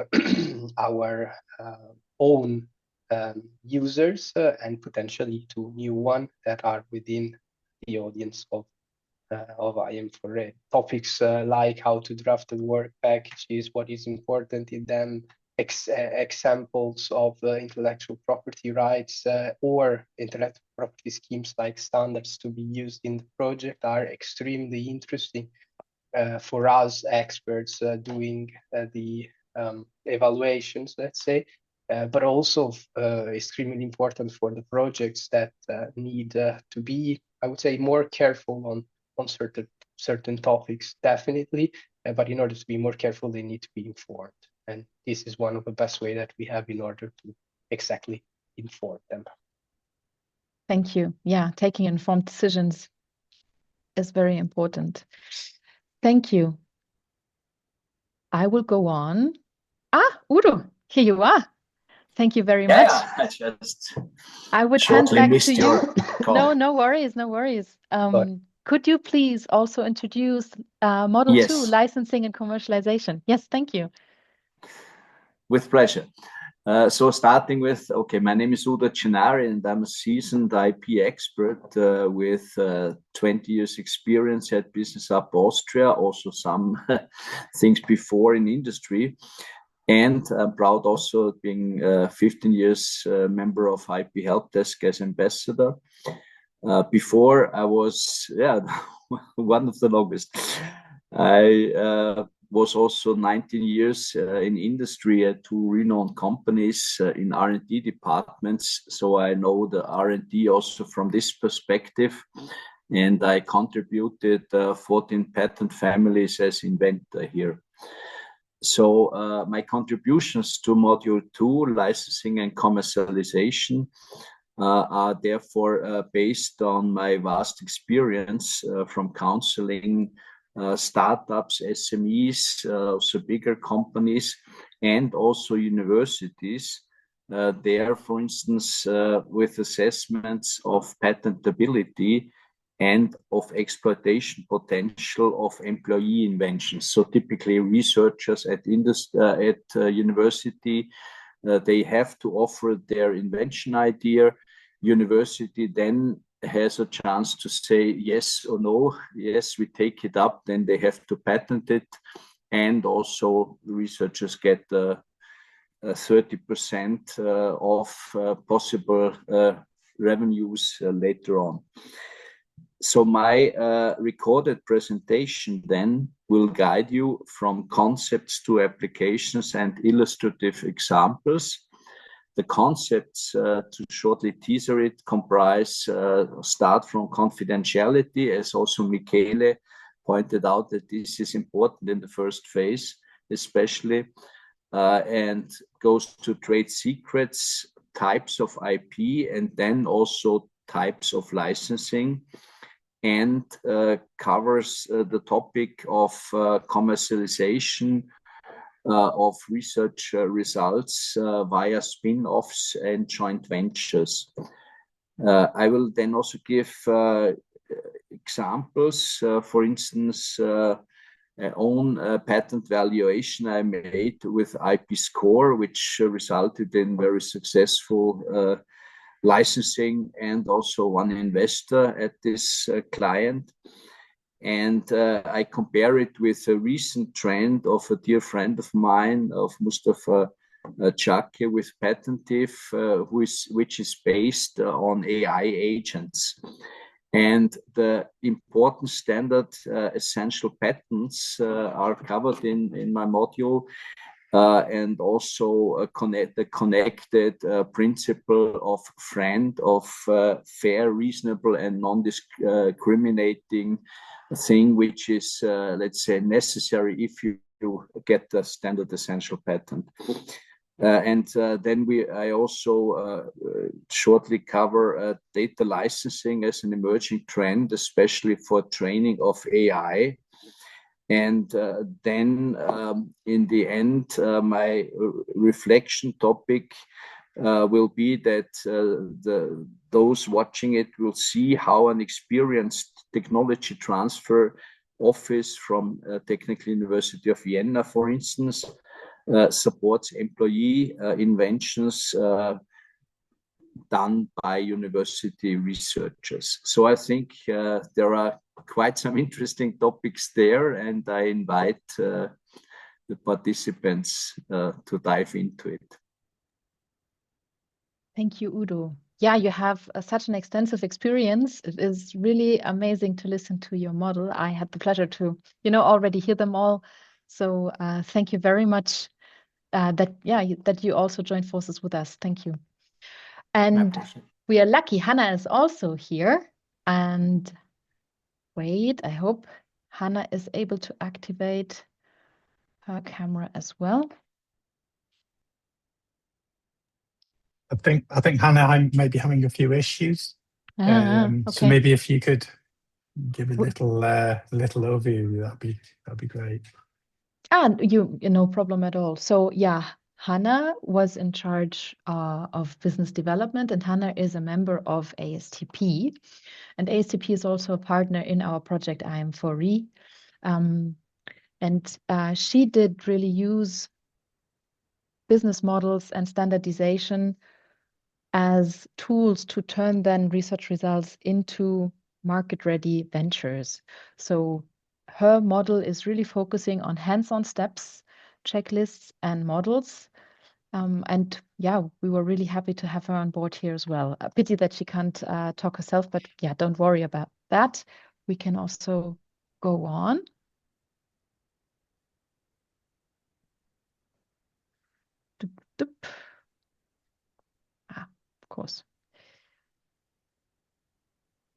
our own users and potentially to new ones that are within the audience of IAM4RE. Topics like how to draft the work packages, what is important in them, examples of intellectual property rights or intellectual property schemes like standards to be used in the project are extremely interesting for us experts doing the evaluations, let's say, but also extremely important for the projects that need to be, I would say, more careful on certain topics, definitely, but in order to be more careful, they need to be informed. And this is one of the best way that we have in order to exactly inform them. Thank you. Yeah, taking informed decisions is very important. Thank you. I will go on. Udo, here you are. Thank you very much. I would hand back to you. No worries. Could you please also introduce Model 2, licensing and commercialization? Yes, thank you. With pleasure. So starting with, my name is Udo Cenari and I'm a seasoned IP expert with 20 years experience at Business Up Austria, also some things before in industry. And I'm proud also of being 15 years member of IP Helpdesk as ambassador. Before I was, one of the longest. I was also 19 years in industry at two renowned companies in R&D departments. So I know the R&D also from this perspective. And I contributed 14 patent families as inventor here. So my contributions to Module 2, licensing and commercialization, are therefore based on my vast experience from counseling startups, SMEs, also bigger companies, and also universities. There, for instance, with assessments of patentability and of exploitation potential of employee inventions. So typically researchers at university, they have to offer their invention idea. University then has a chance to say yes or no. Yes, we take it up, then they have to patent it. And also researchers get 30% of possible revenues later on. So my recorded presentation then will guide you from concepts to applications and illustrative examples. The concepts, to shortly teaser it, comprise start from confidentiality, as also Michele pointed out that this is important in the first phase, especially, and goes to trade secrets, types of IP, and then also types of licensing, and covers the topic of commercialization of research results via spin-offs and joint ventures. I will then also give examples, for instance, own patent valuation I made with IP Score, which resulted in very successful licensing and also one investor at this client. And I compare it with a recent trend of a dear friend of mine, of Mustafa Chake with Patentive, which is based on AI agents. And the important standard essential patents are covered in my module, and also the connected principle of FRIEND, of fair, reasonable, and non-discriminating thing, which is, let's say, necessary if you get the standard essential patent. And then I also shortly cover data licensing as an emerging trend, especially for training of AI. And then in the end, my reflection topic will be that those watching it will see how an experienced technology transfer office from Technical University of Vienna, for instance, supports employee inventions done by university researchers. So I think there are quite some interesting topics there, and I invite the participants to dive into it. Thank you, Udo. Yeah, you have such an extensive experience. It is really amazing to listen to your model. I had the pleasure to, already hear them all. So thank you very much that you also joined forces with us. Thank you. And we are lucky Hannah is also here. And wait, I hope Hannah is able to activate her camera as well. I think Hannah may be having a few issues. Okay. So maybe if you could give a little overview, that'd be great. No problem at all. So yeah, Hannah was in charge of business development, and Hannah is a member of ASTP, and ASTP is also a partner in our project IAM4RE. And she did really use business models and standardization as tools to turn then research results into market-ready ventures. So her model is really focusing on hands-on steps, checklists, and models. And yeah, we were really happy to have her on board here as well. A pity that she can't talk herself, but yeah, don't worry about that. We can also go on. Of course.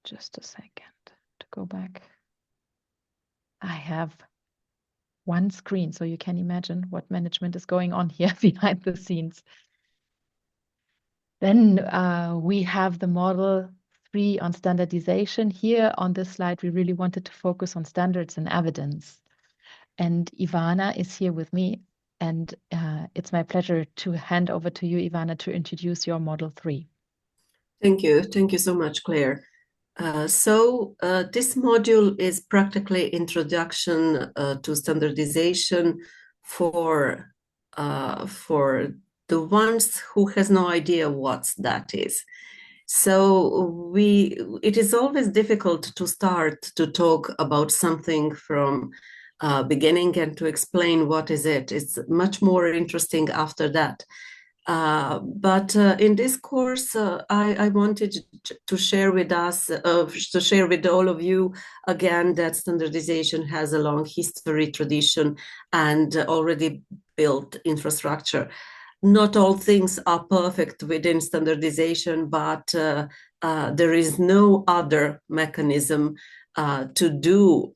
Just a second to go back. I have one screen, so you can imagine what management is going on here behind the scenes. Then we have the model 3 on standardization. Here on this slide, we really wanted to focus on standards and evidence. And Ivana is here with me. And it's my pleasure to hand over to you, Ivana, to introduce your model 3. Thank you. Thank you so much, Claire. This module is practically introduction to standardization for the ones who has no idea what that is. So it is always difficult to start to talk about something from beginning and to explain what is it. It's much more interesting after that. But in this course, I wanted to share with us, to share with all of you again that standardization has a long history, tradition, and already built infrastructure. Not all things are perfect within standardization, but there is no other mechanism to do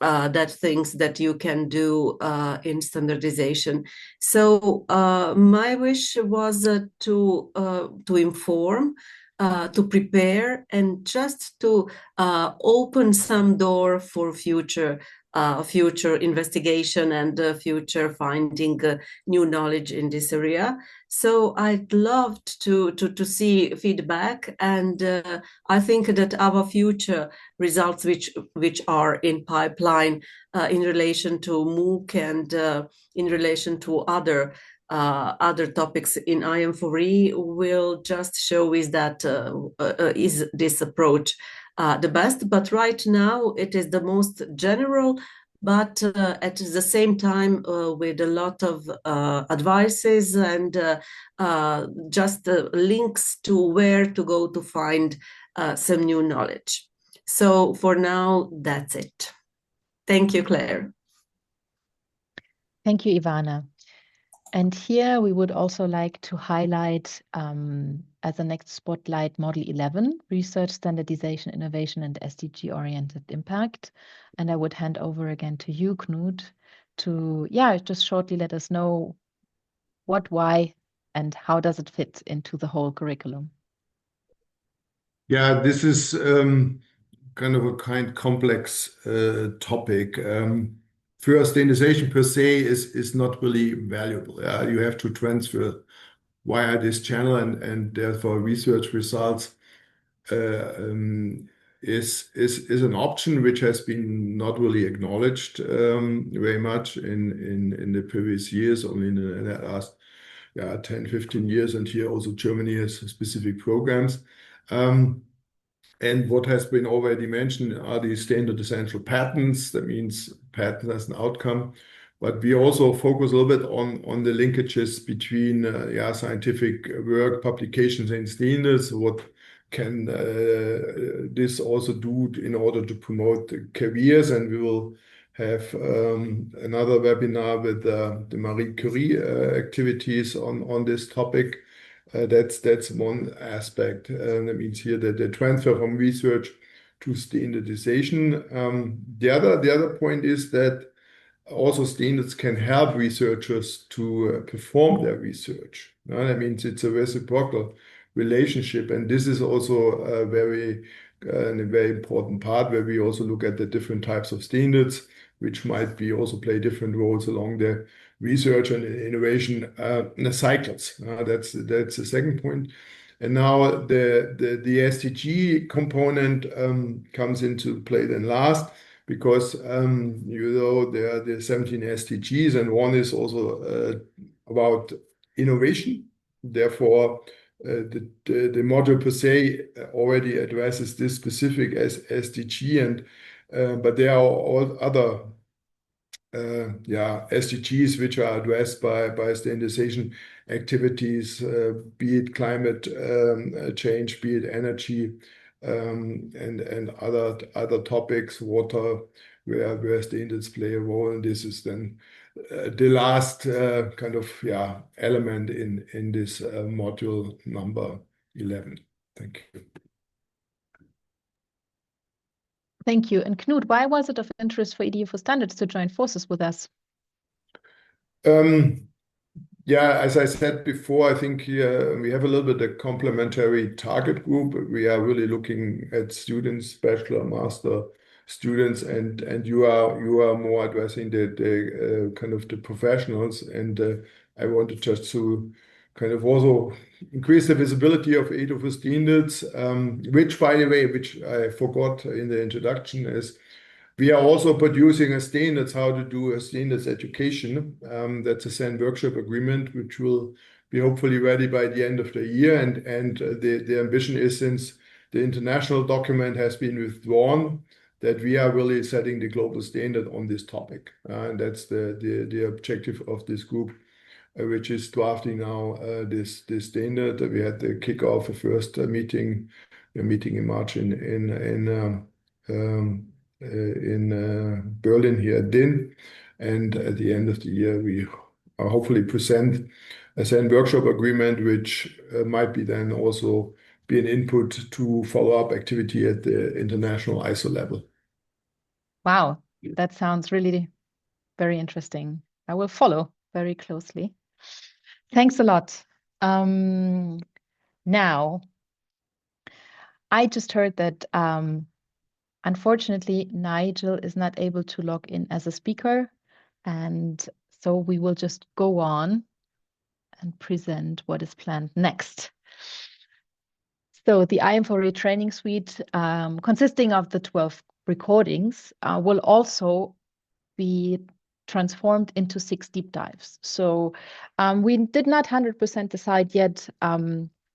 that things that you can do in standardization. So my wish was to inform, to prepare, and just to open some door for future investigation and future finding new knowledge in this area. So I'd loved to see feedback, and I think that our future results, which are in pipeline in relation to MOOC and in relation to other topics in IAM4RE, will just show is that is this approach the best. But right now it is the most general, but at the same time with a lot of advices and just links to where to go to find some new knowledge. So for now, that's it. Thank you, Claire. Thank you, Ivana. And here we would also like to highlight as a next spotlight Model 11, Research, Standardization, Innovation, and SDG-Oriented Impact. And I would hand over again to you, Knut, to just shortly let us know what, why, and how does it fit into the whole curriculum. Yeah, this is kind of a complex topic. First, standardization per se is not really valuable. You have to transfer via this channel, and therefore research results is an option which has been not really acknowledged very much in the previous years, only in the last 10, 15 years, and here also Germany has specific programs. And what has been already mentioned are the standard essential patents. That means patent as an outcome. But we also focus a little bit on the linkages between scientific work, publications, and standards. What can this also do in order to promote careers? And we will have another webinar with the Marie Curie activities on this topic. That's one aspect. That means here that the transfer from research to standardization. The other point is that also standards can help researchers to perform their research. That means it's a reciprocal relationship, and this is also a very important part where we also look at the different types of standards, which might be also play different roles along the research and innovation cycles. That's the second point. And now the SDG component comes into play then last, because there are the 17 SDGs, and one is also about innovation. Therefore, the module per se already addresses this specific SDG, and but there are all other SDGs which are addressed by standardization activities, be it climate change, be it energy, and other topics, water, where standards play a role. And this is then the last kind of element in this module number 11. Thank you. Thank you. And Knut, why was it of interest for IDEO for Standards to join forces with us? Yeah, as I said before, I think here we have a little bit of complementary target group. We are really looking at students, bachelor, master students, and you are more addressing the kind of the professionals. And I wanted just to kind of also increase the visibility of IDEO for Standards, which, by the way, which I forgot in the introduction, is we are also producing a standards, how to do a standards education. That's a SAN workshop agreement, which will be hopefully ready by the end of the year. And the ambition is, since the international document has been withdrawn, that we are really setting the global standard on this topic. And that's the objective of this group, which is drafting now this standard. We had the kickoff, the first meeting in March in Berlin here at DIN, and at the end of the year we hopefully present a SAN workshop agreement, which might be then also be an input to follow-up activity at the international ISO level. Wow, that sounds really very interesting. I will follow very closely. Thanks a lot. Now, I just heard that unfortunately, Nigel is not able to log in as a speaker, and so we will just go on and present what is planned next. So the IAM4RE Training Suite, consisting of the 12 recordings, will also be transformed into 6 deep dives. So we did not 100% decide yet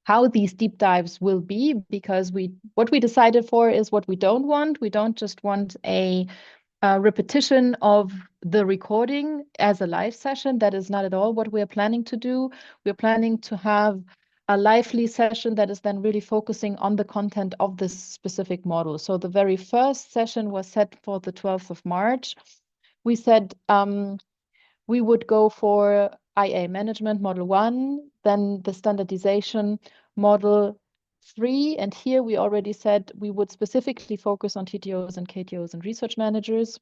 how these deep dives will be, because what we decided for is what we don't want. We don't just want a repetition of the recording as a live session. That is not at all what we are planning to do. We're planning to have a lively session that is then really focusing on the content of this specific model. So the very first session was set for the 12th of March. We said we would go for IA management model 1, then the standardization model 3. And here we already said we would specifically focus on TTOs and KTOs and research managers.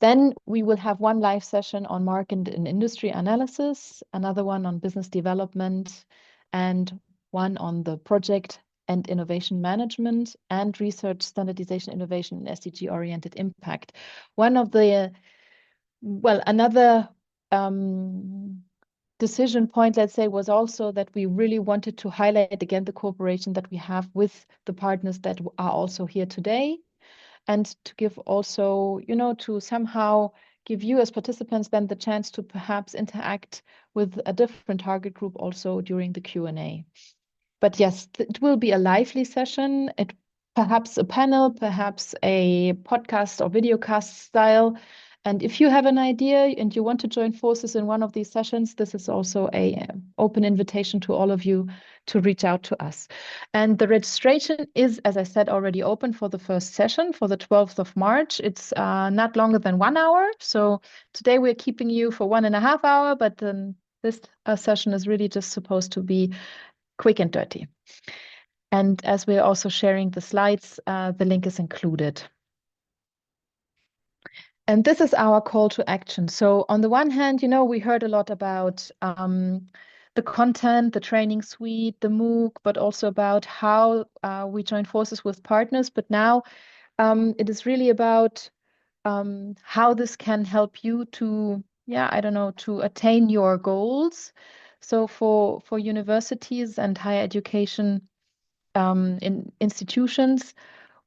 Then we will have one live session on market and industry analysis, another one on business development, and one on the project and innovation management and research, standardization, innovation, and SDG-oriented impact. Another decision point, let's say, was also that we really wanted to highlight again the cooperation that we have with the partners that are also here today, and to give also, to somehow give you as participants then the chance to perhaps interact with a different target group also during the Q&A. But yes, it will be a lively session. It perhaps a panel, perhaps a podcast or videocast style. And if you have an idea and you want to join forces in one of these sessions, this is also an open invitation to all of you to reach out to us. And the registration is, as I said, already open for the first session for the 12th of March. It's not longer than 1 hour. So today we're keeping you for 1.5 hours, but this session is really just supposed to be quick and dirty. And as we're also sharing the slides, the link is included. And this is our call to action. So on the one hand, we heard a lot about the content, the training suite, the MOOC, but also about how we join forces with partners. But now it is really about how this can help you to, to attain your goals. So for universities and higher education in institutions,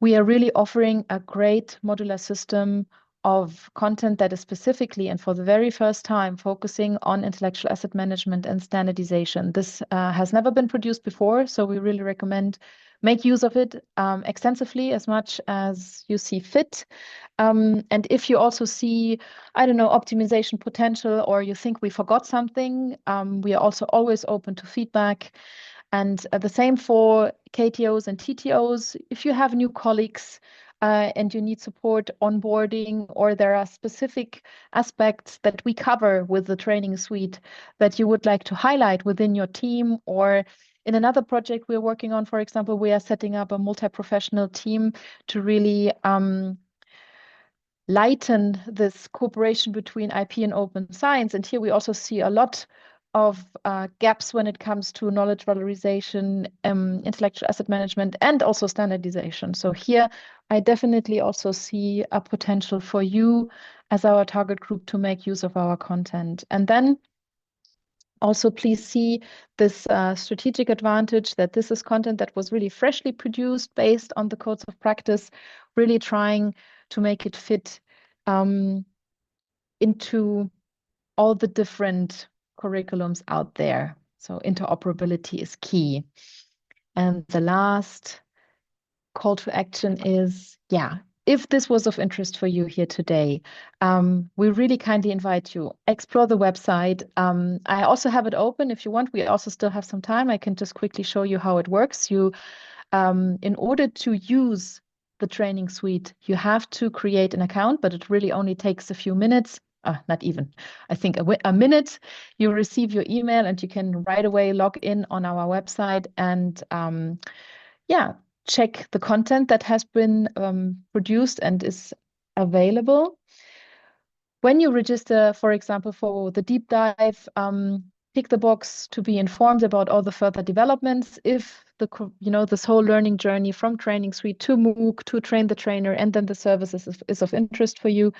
we are really offering a great modular system of content that is specifically and for the very first time focusing on intellectual asset management and standardization. This has never been produced before, so we really recommend make use of it extensively as much as you see fit. And if you also see, optimization potential, or you think we forgot something, we are also always open to feedback. And the same for KTOs and TTOs. If you have new colleagues and you need support onboarding, or there are specific aspects that we cover with the training suite that you would like to highlight within your team, or in another project we're working on, for example, we are setting up a multi-professional team to really lighten this cooperation between IP and open science. And here we also see a lot of gaps when it comes to knowledge valorization, intellectual asset management, and also standardization. So here I definitely also see a potential for you as our target group to make use of our content. And then also please see this strategic advantage that this is content that was really freshly produced based on the codes of practice, really trying to make it fit into all the different curriculums out there. So interoperability is key. And the last call to action is, if this was of interest for you here today, we really kindly invite you, explore the website. I also have it open if you want. We also still have some time. I can just quickly show you how it works. You, in order to use the training suite, you have to create an account, but it really only takes a few minutes. Not even, I think a minute. You receive your email and you can right away log in on our website and check the content that has been produced and is available. When you register, for example, for the deep dive, tick the box to be informed about all the further developments. If this whole learning journey from training suite to MOOC to train the trainer and then the services is of interest for you.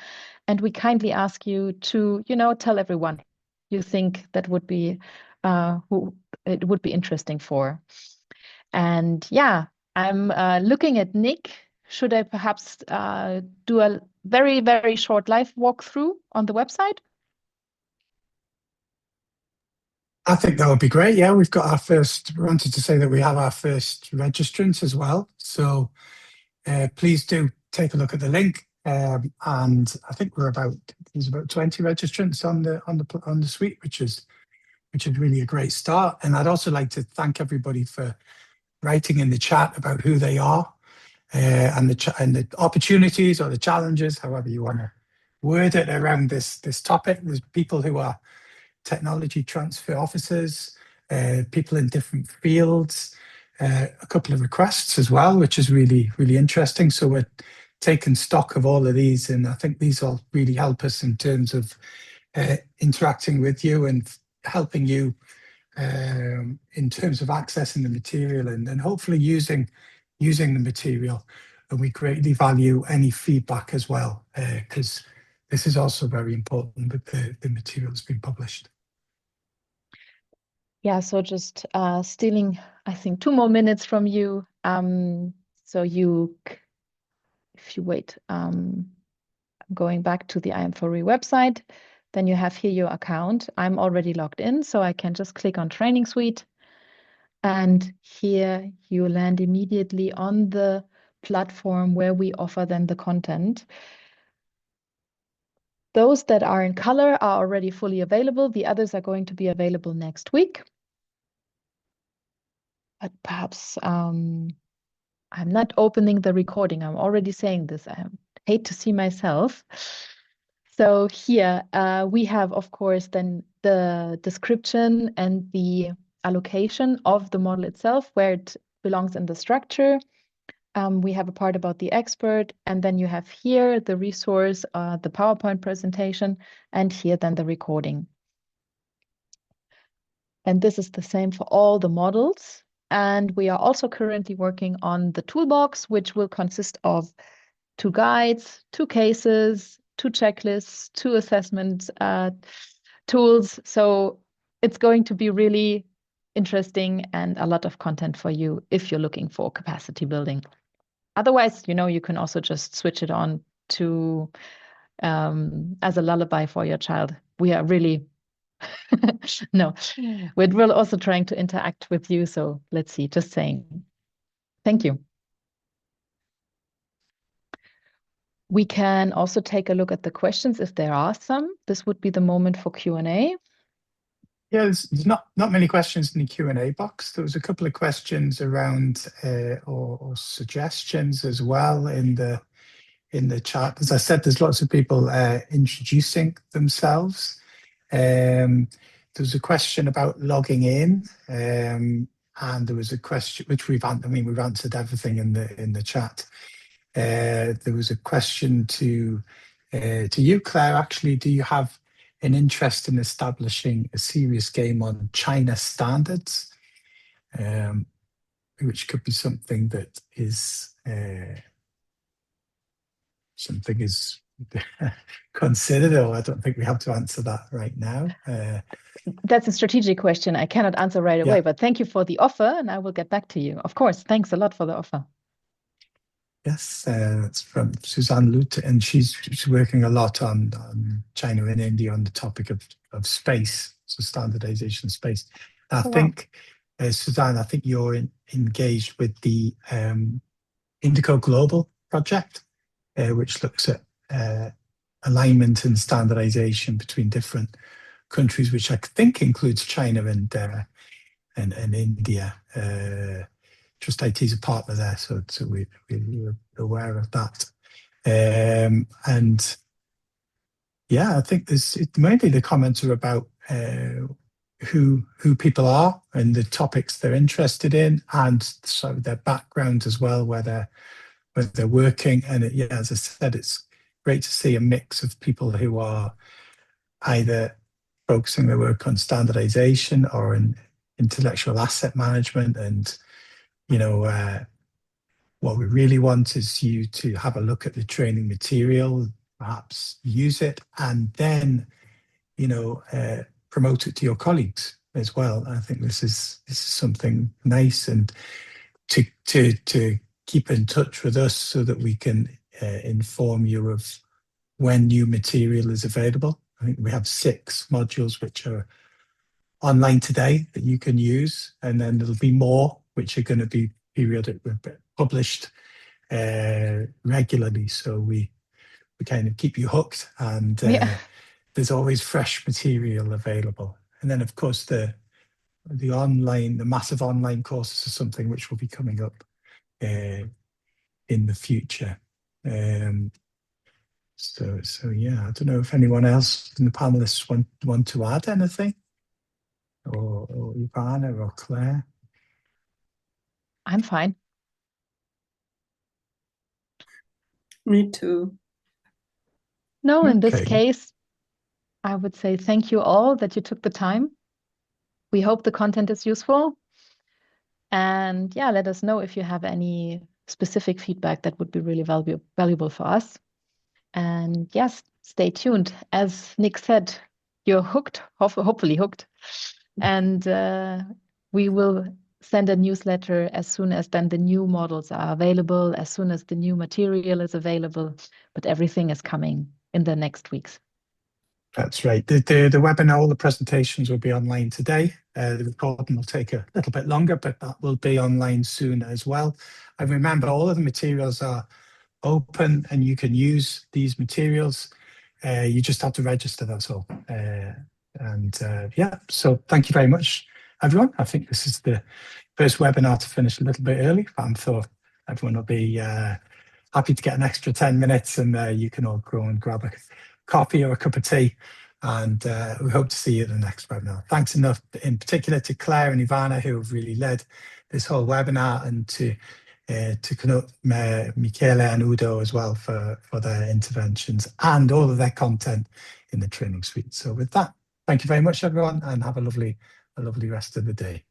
And we kindly ask you to, tell everyone you think that would be who it would be interesting for. And I'm looking at Nick. Should I perhaps do a very, very short live walkthrough on the website? I think that would be great. Yeah, we wanted to say that we have our first registrants as well. So please do take a look at the link. And I think there's about 20 registrants on the suite, which is really a great start. And I'd also like to thank everybody for writing in the chat about who they are and the opportunities or the challenges, however you want to word it, around this topic. There's people who are technology transfer officers, people in different fields, a couple of requests as well, which is really, really interesting. So we're taking stock of all of these, and I think these all really help us in terms of interacting with you and helping you in terms of accessing the material and hopefully using the material. And we greatly value any feedback as well, because this is also very important that the material has been published. Yeah, so just stealing, I think, 2 more minutes from you. So if you wait, I'm going back to the IAM4RE website, then you have here your account. I'm already logged in, so I can just click on Training Suite. And here you land immediately on the platform where we offer then the content. Those that are in color are already fully available. The others are going to be available next week. But perhaps I'm not opening the recording. I'm already saying this. I hate to see myself. So here we have, of course, then the description and the allocation of the model itself, where it belongs in the structure. We have a part about the expert, and then you have here the resource, the PowerPoint presentation, and here then the recording. And this is the same for all the models. And we are also currently working on the toolbox, which will consist of 2 guides, 2 cases, 2 checklists, 2 assessment tools. So it's going to be really interesting and a lot of content for you if you're looking for capacity building. Otherwise, you can also just switch it on to as a lullaby for your child. We are really no, we're also trying to interact with you. So let's see, just saying. Thank you. We can also take a look at the questions if there are some. This would be the moment for Q&A. Yeah, there's not many questions in the Q&A box. There was a couple of questions around or suggestions as well in the in the chat. As I said, there's lots of people introducing themselves. There was a question about logging in, and there was a question which we've answered everything in the chat. There was a question to you, Claire. Actually, do you have an interest in establishing a serious game on China standards, which could be something that is considered, or I don't think we have to answer that right now. That's a strategic question I cannot answer right away, but thank you for the offer, and I will get back to you. Of course, thanks a lot for the offer. Yes, it's from Suzanne Lute, and she's working a lot on China and India on the topic of space, so standardization space. I think, Suzanne, I think you're engaged with the Indico Global project, which looks at alignment and standardization between different countries, which I think includes China and India. Trust IT is a partner there, so we're aware of that. And yeah, I think mainly the comments are about who people are and the topics they're interested in, and so their background as well, where they're working. And as I said, it's great to see a mix of people who are either focusing their work on standardization or in intellectual asset management. And what we really want is you to have a look at the training material, perhaps use it, and then promote it to your colleagues as well. I think this is something nice, and to keep in touch with us so that we can inform you of when new material is available. I think we have 6 modules which are online today that you can use, and then there'll be more which are going to be periodically published regularly. So we kind of keep you hooked, and there's always fresh material available. And then, of course, the massive online courses are something which will be coming up in the future. So yeah, I don't know if anyone else in the panelists want to add anything, or Ivana or Claire. I'm fine. Me too. No, in this case, I would say thank you all that you took the time. We hope the content is useful. And yeah, let us know if you have any specific feedback that would be really valuable for us. And yes, stay tuned. As Nick said, you're hooked, hopefully hooked. And we will send a newsletter as soon as then the new models are available, as soon as the new material is available. But everything is coming in the next weeks. That's right. The webinar, all the presentations will be online today. The recording will take a little bit longer, but that will be online soon as well. And remember, all of the materials are open and you can use these materials. You just have to register, that's all. So thank you very much, everyone. I think this is the first webinar to finish a little bit early, but I'm sure everyone will be happy to get an extra 10 minutes, and you can all go and grab a coffee or a cup of tea, and we hope to see you at the next webinar. Thanks enough in particular to Claire and Ivana, who have really led this whole webinar, and to Knut, Michele and Udo as well for their interventions and all of their content in the training suite. So with that, thank you very much, everyone, and have a lovely rest of the day.